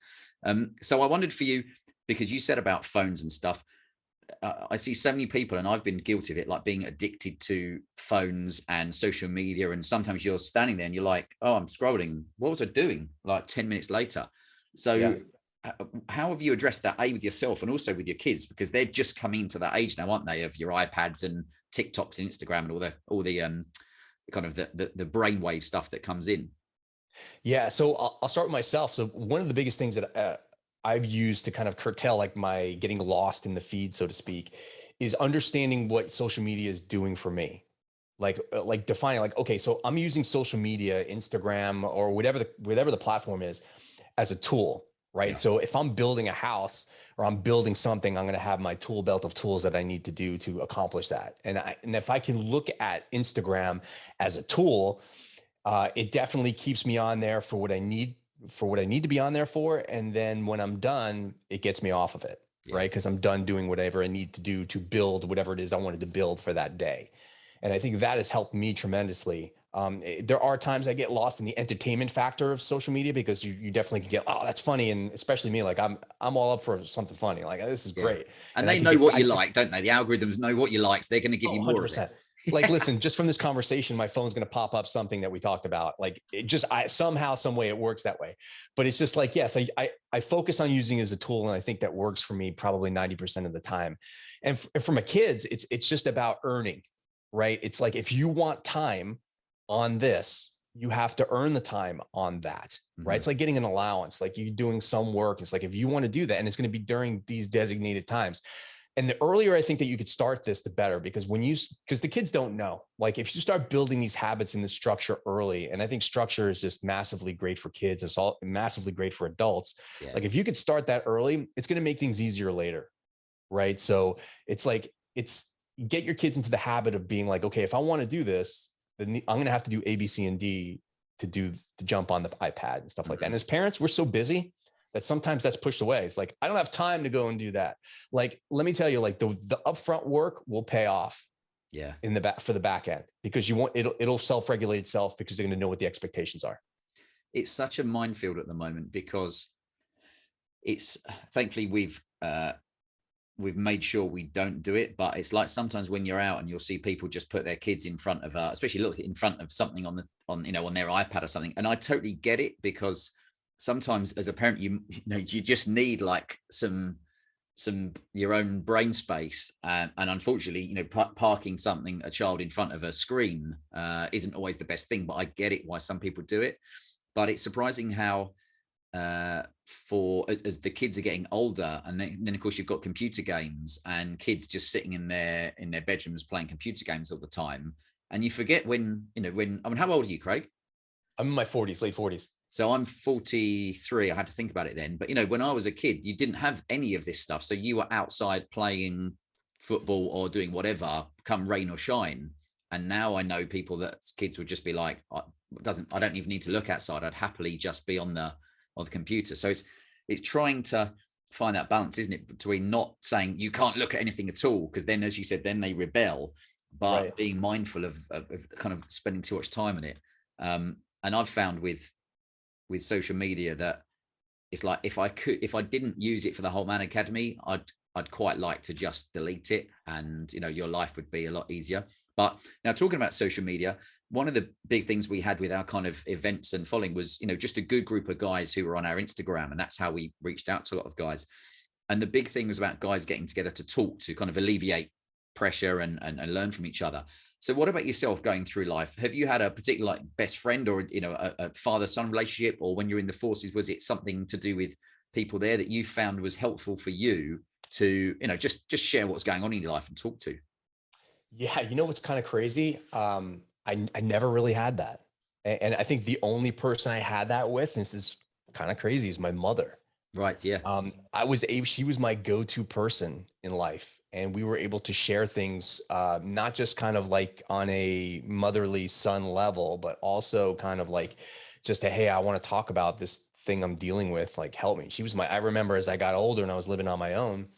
B: So I wondered for you, because you said about phones and stuff, I see so many people, and I've been guilty of it, like being addicted to phones and social media. And sometimes you're standing there and you're like, oh, I'm scrolling. What was I doing? Like 10 minutes later. So how have you addressed that, with yourself and also with your kids? Because they're just coming into that age now, aren't they, of your iPads and TikToks and Instagram and all the kind of the brainwave stuff that comes in.
C: Yeah. So I'll start with myself. So one of the biggest things that I've used to kind of curtail like my getting lost in the feed, so to speak, is understanding what social media is doing for me. Like defining like, okay, so I'm using social media, Instagram, or whatever the platform is, as a tool, right? Yeah. So if I'm building a house or I'm building something, I'm going to have my tool belt of tools that I need to do to accomplish that. And if I can look at Instagram as a tool, it definitely keeps me on there for what I need to be on there for. And then when I'm done, it gets me off of it, right? Because I'm done doing whatever I need to do to build whatever it is I wanted to build for that day. And I think that has helped me tremendously. There are times I get lost in the entertainment factor of social media, because you definitely can get, oh, that's funny. And especially me, like I'm all up for something funny. Like, this is great.
B: And they know what you like, don't they? The algorithms know what you like. So they're going to give you more 100%. Of it.
C: Like, listen, just from this conversation, my phone's going to pop up something that we talked about. Like, somehow, some way it works that way. But it's just like, yes, I focus on using it as a tool. And I think that works for me probably 90% of the time. And for my kids, it's just about earning, right? It's like, if you want time on this, you have to earn the time on that, right? It's like getting an allowance, like you doing some work. It's like, if you want to do that, and it's going to be during these designated times. And the earlier I think that you could start this, the better, because because the kids don't know, like if you start building these habits and this structure early, and I think structure is just massively great for kids. It's all massively great for adults. Yeah. Like if you could start that early, it's going to make things easier later. Right. So it's like, get your kids into the habit of being like, okay, if I want to do this, then I'm going to have to do A, B, C, and D to jump on the iPad and stuff like that. And as parents, we're so busy that sometimes that's pushed away. It's like, I don't have time to go and do that. Like, let me tell you, like the upfront work will pay off. Yeah. In the back for the back end, because it'll self-regulate itself, because they're going to know what the expectations are.
B: It's such a minefield at the moment, because thankfully we've made sure we don't do it, but it's like sometimes when you're out and you'll see people just put their kids in front of, especially look in front of something on their iPad or something. And I totally get it, because sometimes as a parent, you just need like some your own brain space. And unfortunately, parking a child in front of a screen isn't always the best thing, but I get it why some people do it. But it's surprising how, as the kids are getting older, and then of course you've got computer games and kids just sitting in their bedrooms playing computer games all the time, and you forget when how old are you, Craig?
C: I'm in my 40s, late 40s.
B: So I'm 43. I had to think about it then, but when I was a kid, you didn't have any of this stuff, so you were outside playing football or doing whatever, come rain or shine. And now I know people that kids would just be like, I don't even need to look outside. I'd happily just be on the computer. So it's trying to find that balance, isn't it? Between not saying you can't look at anything at all, because then, as you said, then they rebel, but being mindful of kind of spending too much time on it. And I've found with social media that it's like, if I didn't use it for the Whole Man Academy, I'd quite like to just delete it, and your life would be a lot easier. But now, talking about social media, one of the big things we had with our kind of events and following was, just a good group of guys who were on our Instagram, and that's how we reached out to a lot of guys. And the big thing was about guys getting together to talk, to kind of alleviate pressure and learn from each other. So what about yourself going through life? Have you had a particular like best friend, or a father-son relationship, or when you're in the forces, was it something to do with people there that you found was helpful for you to just share what's going on in your life and talk to?
C: Yeah, what's kind of crazy? I never really had that. And I think the only person I had that with, and this is kind of crazy, is my mother.
B: Right. Yeah.
C: She was my go-to person in life. And we were able to share things, not just kind of like on a motherly son level, but also kind of like just hey, I want to talk about this thing I'm dealing with, like, help me. I remember as I got older and I was living on my own,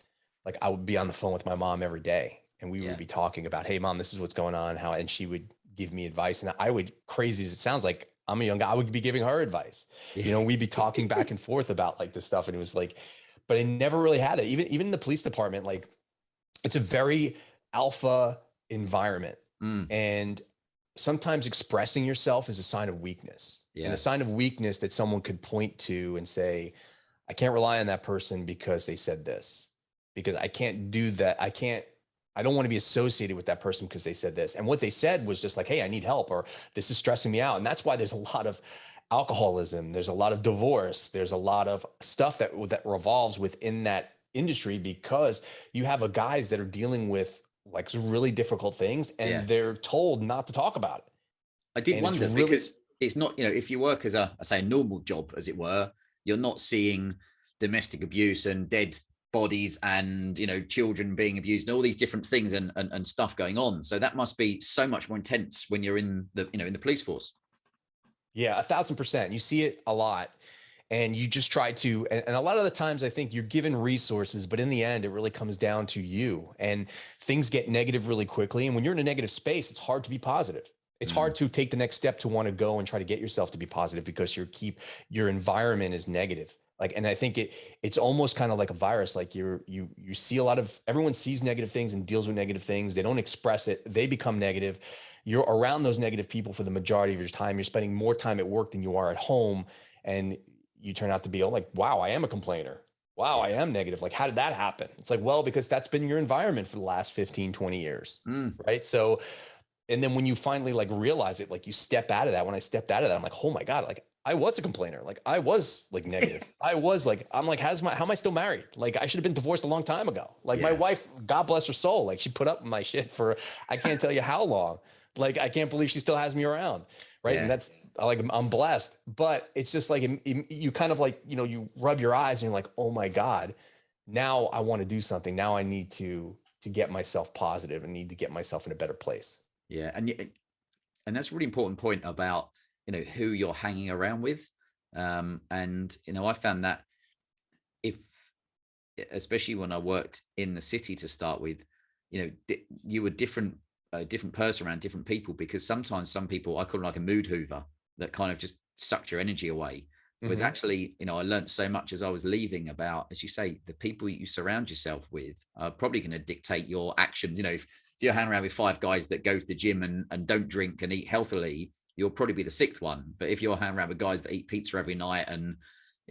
C: like I would be on the phone with my mom every day, and we would be talking about, hey mom, this is what's going on, and she would give me advice. And I would, crazy as it sounds, like I'm a young guy, I would be giving her advice. We'd be talking back and forth about like this stuff. And it was like, but I never really had it. Even in the police department, like it's a very alpha environment. And sometimes expressing yourself is a sign of weakness, and a sign of weakness that someone could point to and say, I can't rely on that person because they said this, because I can't do that. I don't want to be associated with that person because they said this. And what they said was just like, hey, I need help, or this is stressing me out. And that's why there's a lot of alcoholism. There's a lot of divorce. There's a lot of stuff that revolves within that industry, because you have guys that are dealing with like really difficult things, and they're told not to talk about it.
B: I did wonder, because it's not, if you work as a normal job, as it were, you're not seeing domestic abuse and dead bodies and children being abused and all these different things and stuff going on. So that must be so much more intense when you're in the in the police force.
C: Yeah, 1,000%. You see it a lot, and you just try to, and a lot of the times I think you're given resources, but in the end, it really comes down to you, and things get negative really quickly. And when you're in a negative space, it's hard to be positive. It's hard to take the next step to want to go and try to get yourself to be positive, because your environment is negative. Like, and I think it's almost kind of like a virus. Like you see everyone sees negative things and deals with negative things. They don't express it. They become negative. You're around those negative people for the majority of your time. You're spending more time at work than you are at home. And you turn out to be like, wow, I am a complainer. Wow, I am negative. Like, how did that happen? It's like, well, because that's been your environment for the last 15, 20 years. Right. So, and then when you finally like realize it, like you step out of that. When I stepped out of that, I'm like, oh my God, like I was a complainer. Like I was like negative. I'm like, how am I still married? Like I should have been divorced a long time ago. Like my wife, God bless her soul. Like she put up with my shit for, I can't tell you how long. Like, I can't believe she still has me around. Right. Yeah. And that's like, I'm blessed, but it's just like, you kind of like, you rub your eyes and you're like, oh my God, now I want to do something. Now I need to get myself positive and need to get myself in a better place.
B: Yeah. And that's a really important point about, who you're hanging around with. And, I found that especially when I worked in the city to start with, you were a different person around different people, because sometimes some people, I call them like a mood hoover, that kind of just sucked your energy away. Whereas actually, I learned so much as I was leaving about, as you say, the people you surround yourself with are probably going to dictate your actions. If you're hanging around with 5 guys that go to the gym and don't drink and eat healthily, you'll probably be the 6th one. But if you're hanging around with guys that eat pizza every night and,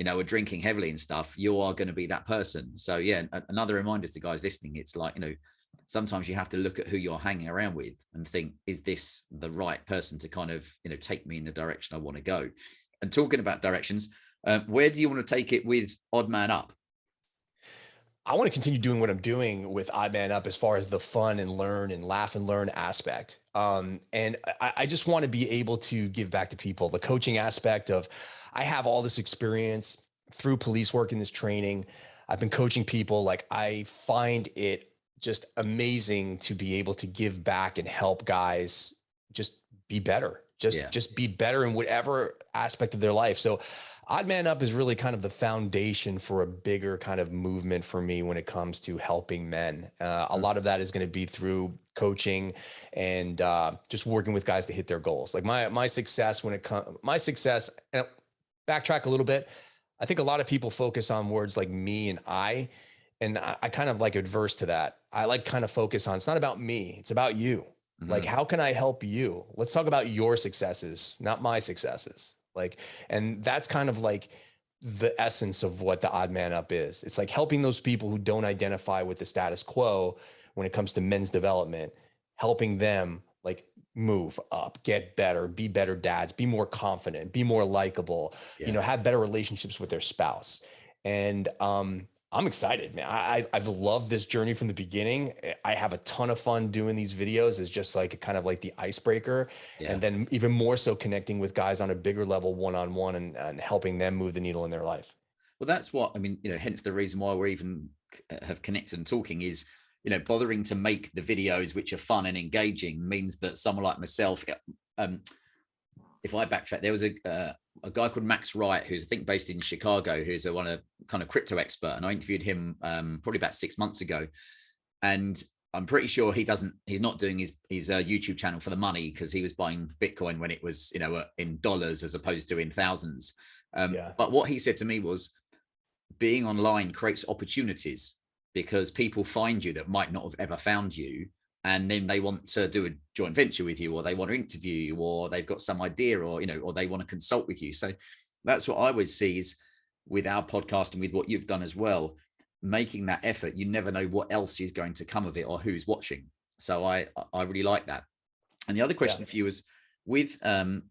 B: are drinking heavily and stuff, you are going to be that person. So yeah, another reminder to guys listening, it's like, sometimes you have to look at who you're hanging around with and think, is this the right person to kind of, take me in the direction I want to go? And talking about directions, where do you want to take it with Odd Man Up?
C: I want to continue doing what I'm doing with Odd Man Up as far as the fun and learn and laugh and learn aspect. And I just want to be able to give back to people. The coaching aspect of, I have all this experience through police work in this training. I've been coaching people. Like I find it just amazing to be able to give back and help guys just be better, just be better in whatever aspect of their life. So Odd Man Up is really kind of the foundation for a bigger kind of movement for me when it comes to helping men. A lot of that is going to be through coaching and just working with guys to hit their goals. Like my success when it comes, and backtrack a little bit. I think a lot of people focus on words like me and I kind of like adverse to that. I like kind of focus on, it's not about me, it's about you. Like, how can I help you? Let's talk about your successes, not my successes. Like, and that's kind of like the essence of what the Odd Man Up is. It's like helping those people who don't identify with the status quo when it comes to men's development, helping them like move up, get better, be better dads, be more confident, be more likable, you know, have better relationships with their spouse. And I'm excited, man. I've loved this journey from the beginning. I have a ton of fun doing these videos as just like kind of like the icebreaker. And then even more so connecting with guys on a bigger level, one-on-one, and helping them move the needle in their life.
B: Well, that's what, I mean, you know, hence the reason why we're even have connected and talking is, you know, bothering to make the videos which are fun and engaging means that someone like myself, if I backtrack, there was a guy called Max Wright, who's I think based in Chicago, who's a one of kind of crypto expert, and I interviewed him probably about 6 months ago, and I'm pretty sure he's not doing his YouTube channel for the money, because he was buying Bitcoin when it was, you know, in dollars as opposed to in thousands. But what he said to me was, being online creates opportunities, because people find you that might not have ever found you, and then they want to do a joint venture with you, or they want to interview you, or they've got some idea, or, you know, or they want to consult with you. So that's what I always see is with our podcast and with what you've done as well, making that effort. You never know what else is going to come of it or who's watching. So I really like that. And the other question for you is with the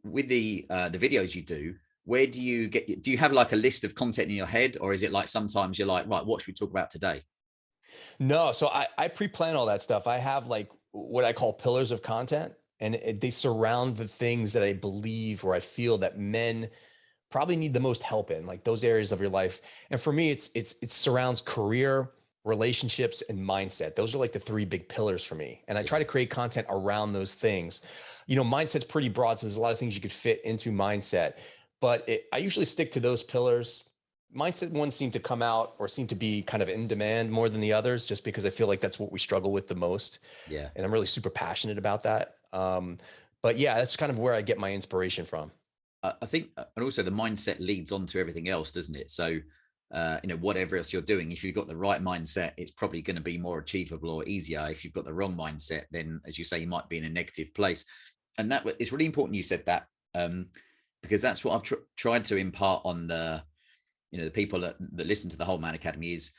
B: videos you do, where do you have like a list of content in your head, or is it like sometimes you're like, right, what should we talk about today?
C: No, so I pre-plan all that stuff. I have like what I call pillars of content, and they surround the things that I believe or I feel that men probably need the most help in, like those areas of your life. And for me, it surrounds career, relationships, and mindset. Those are like the three big pillars for me. And I try to create content around those things. You know, mindset's pretty broad, so there's a lot of things you could fit into mindset, but I usually stick to those pillars. Mindset ones seem to come out or seem to be kind of in demand more than the others, just because I feel like that's what we struggle with the most. Yeah. And I'm really super passionate about that. But yeah, that's kind of where I get my inspiration from.
B: I think, and also the mindset leads on to everything else, doesn't it? So, you know, whatever else you're doing, if you've got the right mindset, it's probably going to be more achievable or easier. If you've got the wrong mindset, then as you say, you might be in a negative place. And that it's really important you said that, because that's what I've tried to impart on the people that listen to the Whole Man Academy is,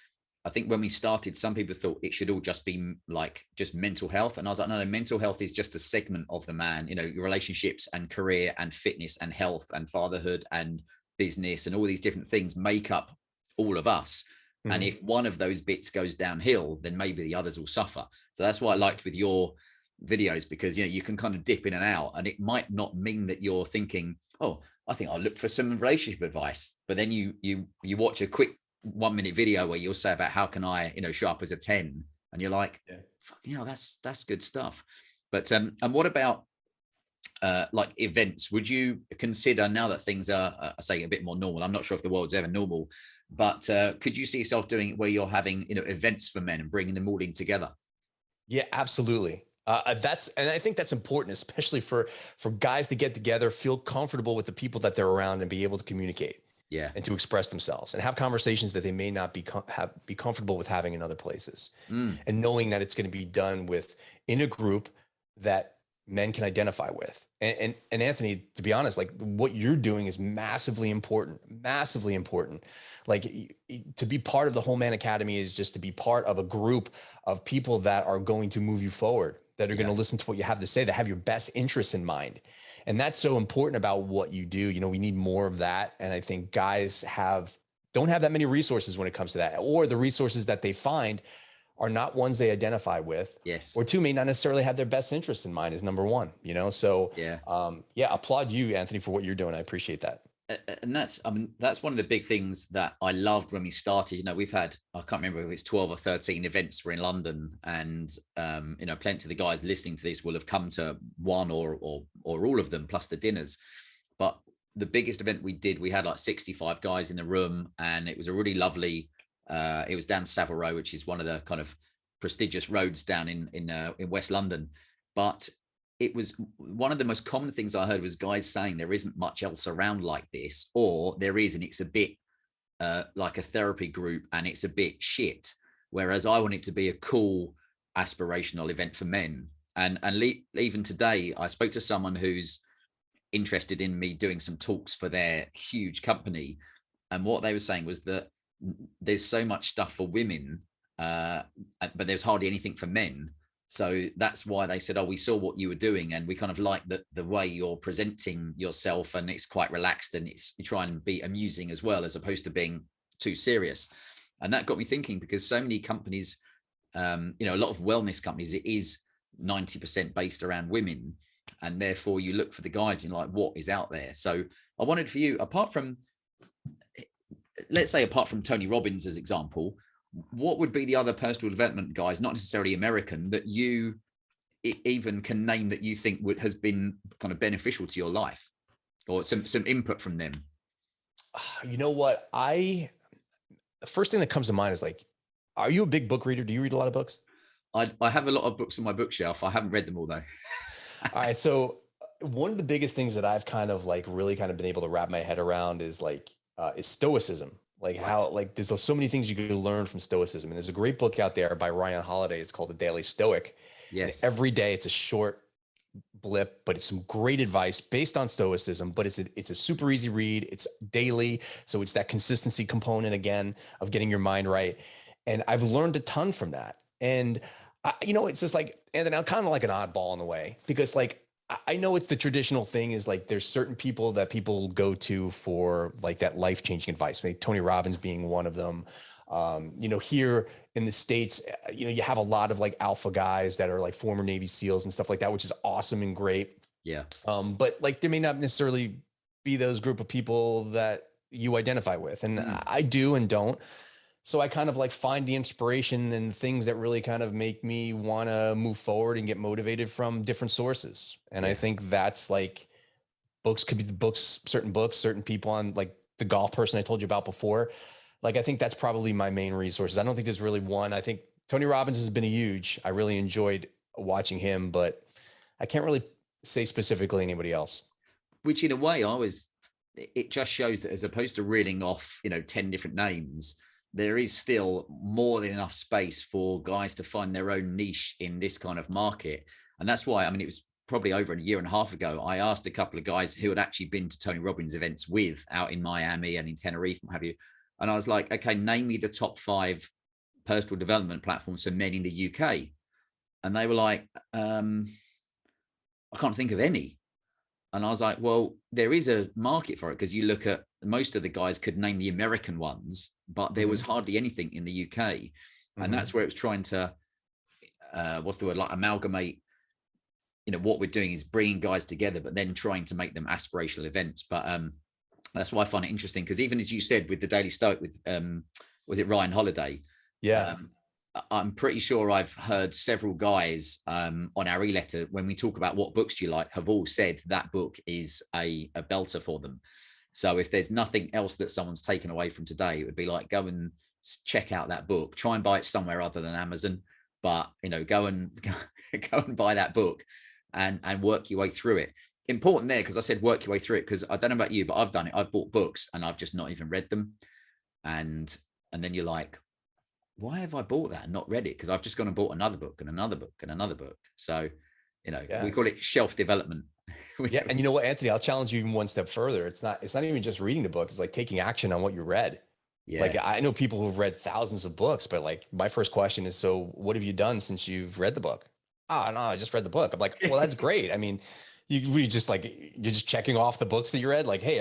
B: I think when we started, some people thought it should all just be like just mental health. And I was like, no, mental health is just a segment of the man, you know, your relationships and career and fitness and health and fatherhood and business and all these different things make up all of us. Mm-hmm. And if one of those bits goes downhill, then maybe the others will suffer. So that's what I liked with your videos, because, you know, you can kind of dip in and out, and it might not mean that you're thinking, oh, I think I'll look for some relationship advice. But then you watch a quick 1 minute video where you'll say about how can I, you know, show up as a 10, and you're like, you know, that's good stuff. But and what about like events? Would you consider, now that things are say a bit more normal, I'm not sure if the world's ever normal, but could you see yourself doing it where you're having, you know, events for men and bringing them all in together?
C: Yeah, absolutely. And I think that's important, especially for guys to get together, feel comfortable with the people that they're around, and be able to communicate, and to express themselves and have conversations that they may not be comfortable with having in other places, and knowing that it's going to be done in a group that men can identify with. And Anthony, to be honest, like what you're doing is massively important. Like to be part of the Whole Man Academy is just to be part of a group of people that are going to move you forward, that are going to listen to what you have to say, that have your best interests in mind. And that's so important about what you do. You know, we need more of that. And I think guys don't have that many resources when it comes to that, or the resources that they find are not ones they identify with. Yes. Or two, may not necessarily have their best interests in mind, is number one, you know? So applaud you, Anthony, for what you're doing. I appreciate that.
B: And that's, I mean, that's one of the big things that I loved when we started. You know, we've had, I can't remember if it's 12 or 13 events were in London, and you know, plenty of the guys listening to this will have come to one or all of them, plus the dinners. But the biggest event we did, we had like 65 guys in the room, and it was a really lovely, it was down Savile Row, which is one of the kind of prestigious roads down in West London. But it was one of the most common things I heard was guys saying there isn't much else around like this, or there is, and it's a bit like a therapy group and it's a bit shit. Whereas I want it to be a cool, aspirational event for men. And even today, I spoke to someone who's interested in me doing some talks for their huge company. And what they were saying was that there's so much stuff for women, but there's hardly anything for men. So that's why they said, oh, we saw what you were doing, and we kind of like the way you're presenting yourself, and it's quite relaxed, and you try and be amusing as well, as opposed to being too serious. And that got me thinking, because so many companies, you know, a lot of wellness companies, it is 90% based around women, and therefore you look for the guys and like, what is out there? So I wanted for you, apart from, let's say, apart from Tony Robbins as example, what would be the other personal development guys, not necessarily American, that you even can name that you think has been kind of beneficial to your life, or some input from them?
C: You know what? The first thing that comes to mind is like, are you a big book reader? Do you read a lot of books?
B: I have a lot of books on my bookshelf. I haven't read them all though.
C: All right. So one of the biggest things that I've kind of like really kind of been able to wrap my head around is like, is Stoicism. Like how, like there's so many things you can learn from Stoicism. And there's a great book out there by Ryan Holiday. It's called The Daily Stoic.
B: Yes.
C: And every day it's a short blip, but it's some great advice based on Stoicism, but it's a super easy read. It's daily. So it's that consistency component again of getting your mind right. And I've learned a ton from that. And you know, it's just like, Anthony, I'm kind of like an oddball in the way, because like, I know it's the traditional thing is like, there's certain people that people go to for like that life-changing advice. Maybe Tony Robbins being one of them. You know, here in the States, you know, you have a lot of like alpha guys that are like former Navy SEALs and stuff like that, which is awesome and great.
B: Yeah.
C: But like, there may not necessarily be those group of people that you identify with. And I do and don't. So I kind of like find the inspiration and things that really kind of make me want to move forward and get motivated from different sources. And I think that's like, books could be the books, certain people on like the golf person I told you about before. Like, I think that's probably my main resources. I don't think there's really one. I think Tony Robbins has been I really enjoyed watching him, but I can't really say specifically anybody else.
B: Which in a way it just shows that as opposed to reeling off, you know, 10 different names, there is still more than enough space for guys to find their own niche in this kind of market. And that's why, I mean, it was probably over a year and a half ago, I asked a couple of guys who had actually been to Tony Robbins events out in Miami and in Tenerife, what have you. And I was like, okay, name me the top 5 personal development platforms for men in the UK. And they were like, I can't think of any. And I was like, well, there is a market for it, because you look at most of the guys could name the American ones, but there was hardly anything in the UK. And that's where it was trying to, what's the word, like amalgamate, you know, what we're doing is bringing guys together, but then trying to make them aspirational events. But that's why I find it interesting, because even as you said with the Daily Stoic with, was it Ryan Holiday?
C: Yeah.
B: I'm pretty sure I've heard several guys on our e-letter, when we talk about what books do you like, have all said that book is a belter for them. So if there's nothing else that someone's taken away from today, it would be like, go and check out that book, try and buy it somewhere other than Amazon, but you know, go and buy that book and work your way through it. Important there, because I said work your way through it, because I don't know about you, but I've done it. I've bought books and I've just not even read them. And then you're like, why have I bought that and not read it? Because I've just gone and bought another book and another book and another book. So, you know, we call it shelf development.
C: Yeah. And you know what, Anthony, I'll challenge you even one step further. It's not even just reading the book. It's like taking action on what you read. Yeah. Like I know people who've read thousands of books, but like my first question is, so what have you done since you've read the book? Oh, no, I just read the book. I'm like, well, that's great. I mean, you're just checking off the books that you read. Like, hey,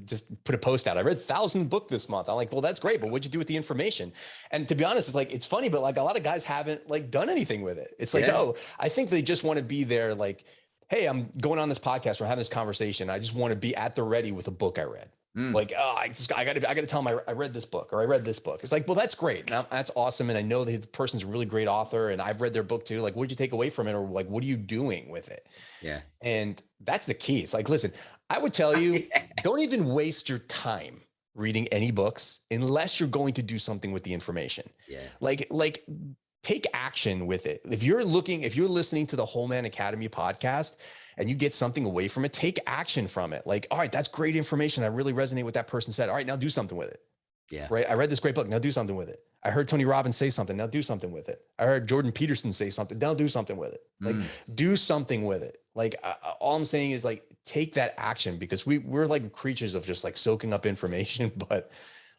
C: just put a post out. I read 1,000 book this month. I'm like, well, that's great. But what'd you do with the information? And to be honest, it's like, it's funny, but like a lot of guys haven't like done anything with it. It's like, oh, I think they just want to be there. Like, hey, I'm going on this podcast or having this conversation. I just want to be at the ready with a book I read. Like, oh, I got to tell them I read this book or I read this book. It's like, well, that's great. Now that's awesome. And I know that the person's a really great author and I've read their book too. Like, what did you take away from it? Or like, what are you doing with it?
B: Yeah.
C: And that's the key. It's like, listen, I would tell you, don't even waste your time reading any books unless you're going to do something with the information.
B: Yeah.
C: Like take action with it. If you're listening to the Whole Man Academy podcast and you get something away from it, take action from it. Like, all right, that's great information. I really resonate with that person said. All right, now do something with it.
B: Yeah.
C: Right. I read this great book. Now do something with it. I heard Tony Robbins say something. Now do something with it. I heard Jordan Peterson say something. Now do something with it. Like do something with it. Like all I'm saying is like, take that action because we're like creatures of just like soaking up information. But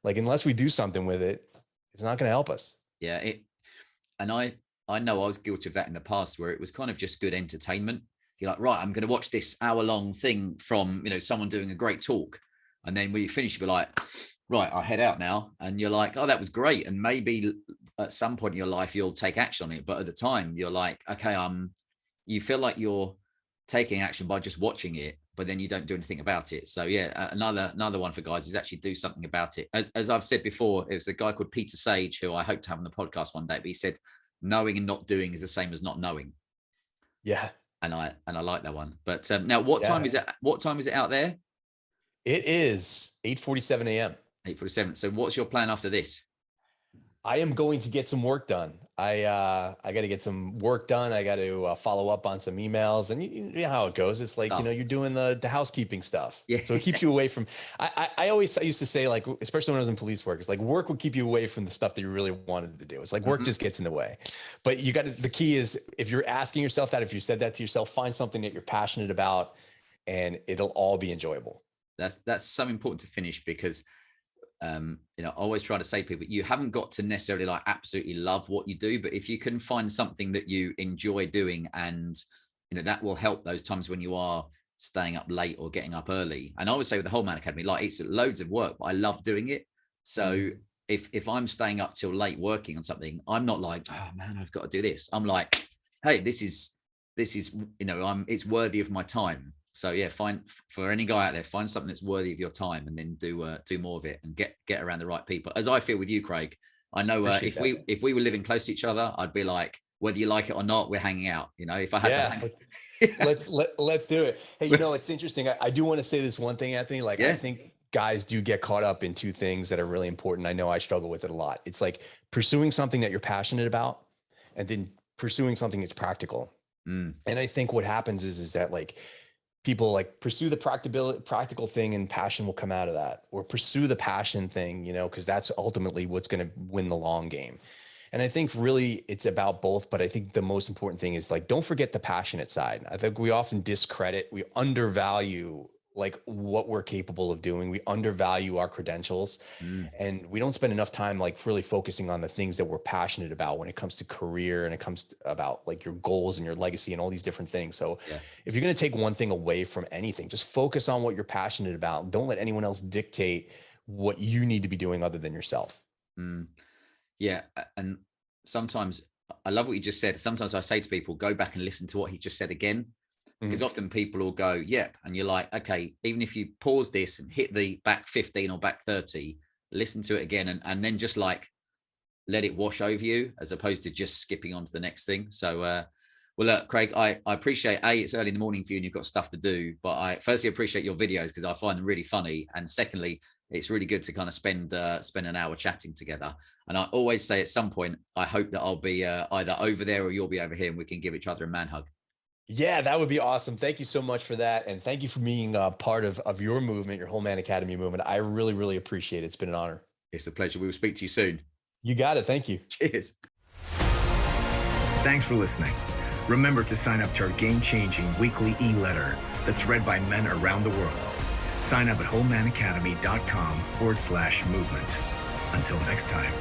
C: like, unless we do something with it, it's not going to help us.
B: Yeah. And I know I was guilty of that in the past where it was kind of just good entertainment. You're like, right, I'm going to watch this hour-long thing from, someone doing a great talk. And then when you finish, you'll be like, right, I'll head out now. And you're like, oh, that was great. And maybe at some point in your life, you'll take action on it. But at the time you're like, okay, you feel like you're taking action by just watching it, but then you don't do anything about it. So yeah, another one for guys is actually do something about it. As I've said before, it was a guy called Peter Sage, who I hope to have on the podcast one day, but he said, knowing and not doing is the same as not knowing.
C: Yeah.
B: And I like that one. But now what time is it? What time is it out there?
C: It is 8:47 a.m.
B: 8:47. So what's your plan after this?
C: I am going to get some work done. I got to get some work done. I got to follow up on some emails, and you know how it goes. It's like, you're doing the housekeeping stuff.
B: Yeah.
C: So it keeps you away from, I used to say, like, especially when I was in police work, it's like work would keep you away from the stuff that you really wanted to do. It's like work just gets in the way, but the key is if you're asking yourself that, if you said that to yourself, find something that you're passionate about and it'll all be enjoyable.
B: That's so important to finish because I always try to say to people, you haven't got to necessarily like absolutely love what you do, but if you can find something that you enjoy doing and, that will help those times when you are staying up late or getting up early. And I always say with the Whole Man Academy, like it's loads of work, but I love doing it. So if I'm staying up till late working on something, I'm not like, oh man, I've got to do this. I'm like, hey, this is, it's worthy of my time. So yeah, for any guy out there, find something that's worthy of your time, and then do more of it, and get around the right people. As I feel with you, Craig, I know if we were living close to each other, I'd be like, whether you like it or not, we're hanging out. If I had to hang.
C: let's do it. Hey, it's interesting. I do want to say this one thing, Anthony. Like, I think guys do get caught up in two things that are really important. I know I struggle with it a lot. It's like pursuing something that you're passionate about, and then pursuing something that's practical. And I think what happens is that like, people like pursue the practical thing and passion will come out of that, or pursue the passion thing, because that's ultimately what's going to win the long game. And I think really it's about both, but I think the most important thing is like, don't forget the passionate side. I think we often we undervalue like what we're capable of doing. We undervalue our credentials and we don't spend enough time like really focusing on the things that we're passionate about when it comes to career and it comes to about like your goals and your legacy and all these different things. So if you're going to take one thing away from anything, just focus on what you're passionate about. Don't let anyone else dictate what you need to be doing other than yourself.
B: Yeah. And sometimes I love what you just said. Sometimes I say to people, go back and listen to what he just said again. Because often people will go, yep. And you're like, okay, even if you pause this and hit the back 15 or back 30, listen to it again and then just like let it wash over you as opposed to just skipping on to the next thing. So, well, look, Craig, I appreciate it's early in the morning for you and you've got stuff to do, but I firstly appreciate your videos because I find them really funny. And secondly, it's really good to kind of spend an hour chatting together. And I always say at some point, I hope that I'll be either over there or you'll be over here and we can give each other a man hug.
C: Yeah, that would be awesome. Thank you so much for that. And thank you for being part of your movement, your Whole Man Academy movement. I really, really appreciate it. It's been an honor.
B: It's a pleasure. We will speak to you soon.
C: You got it. Thank you.
B: Cheers.
A: Thanks for listening. Remember to sign up to our game-changing weekly e-letter that's read by men around the world. Sign up at wholemanacademy.com/movement. Until next time.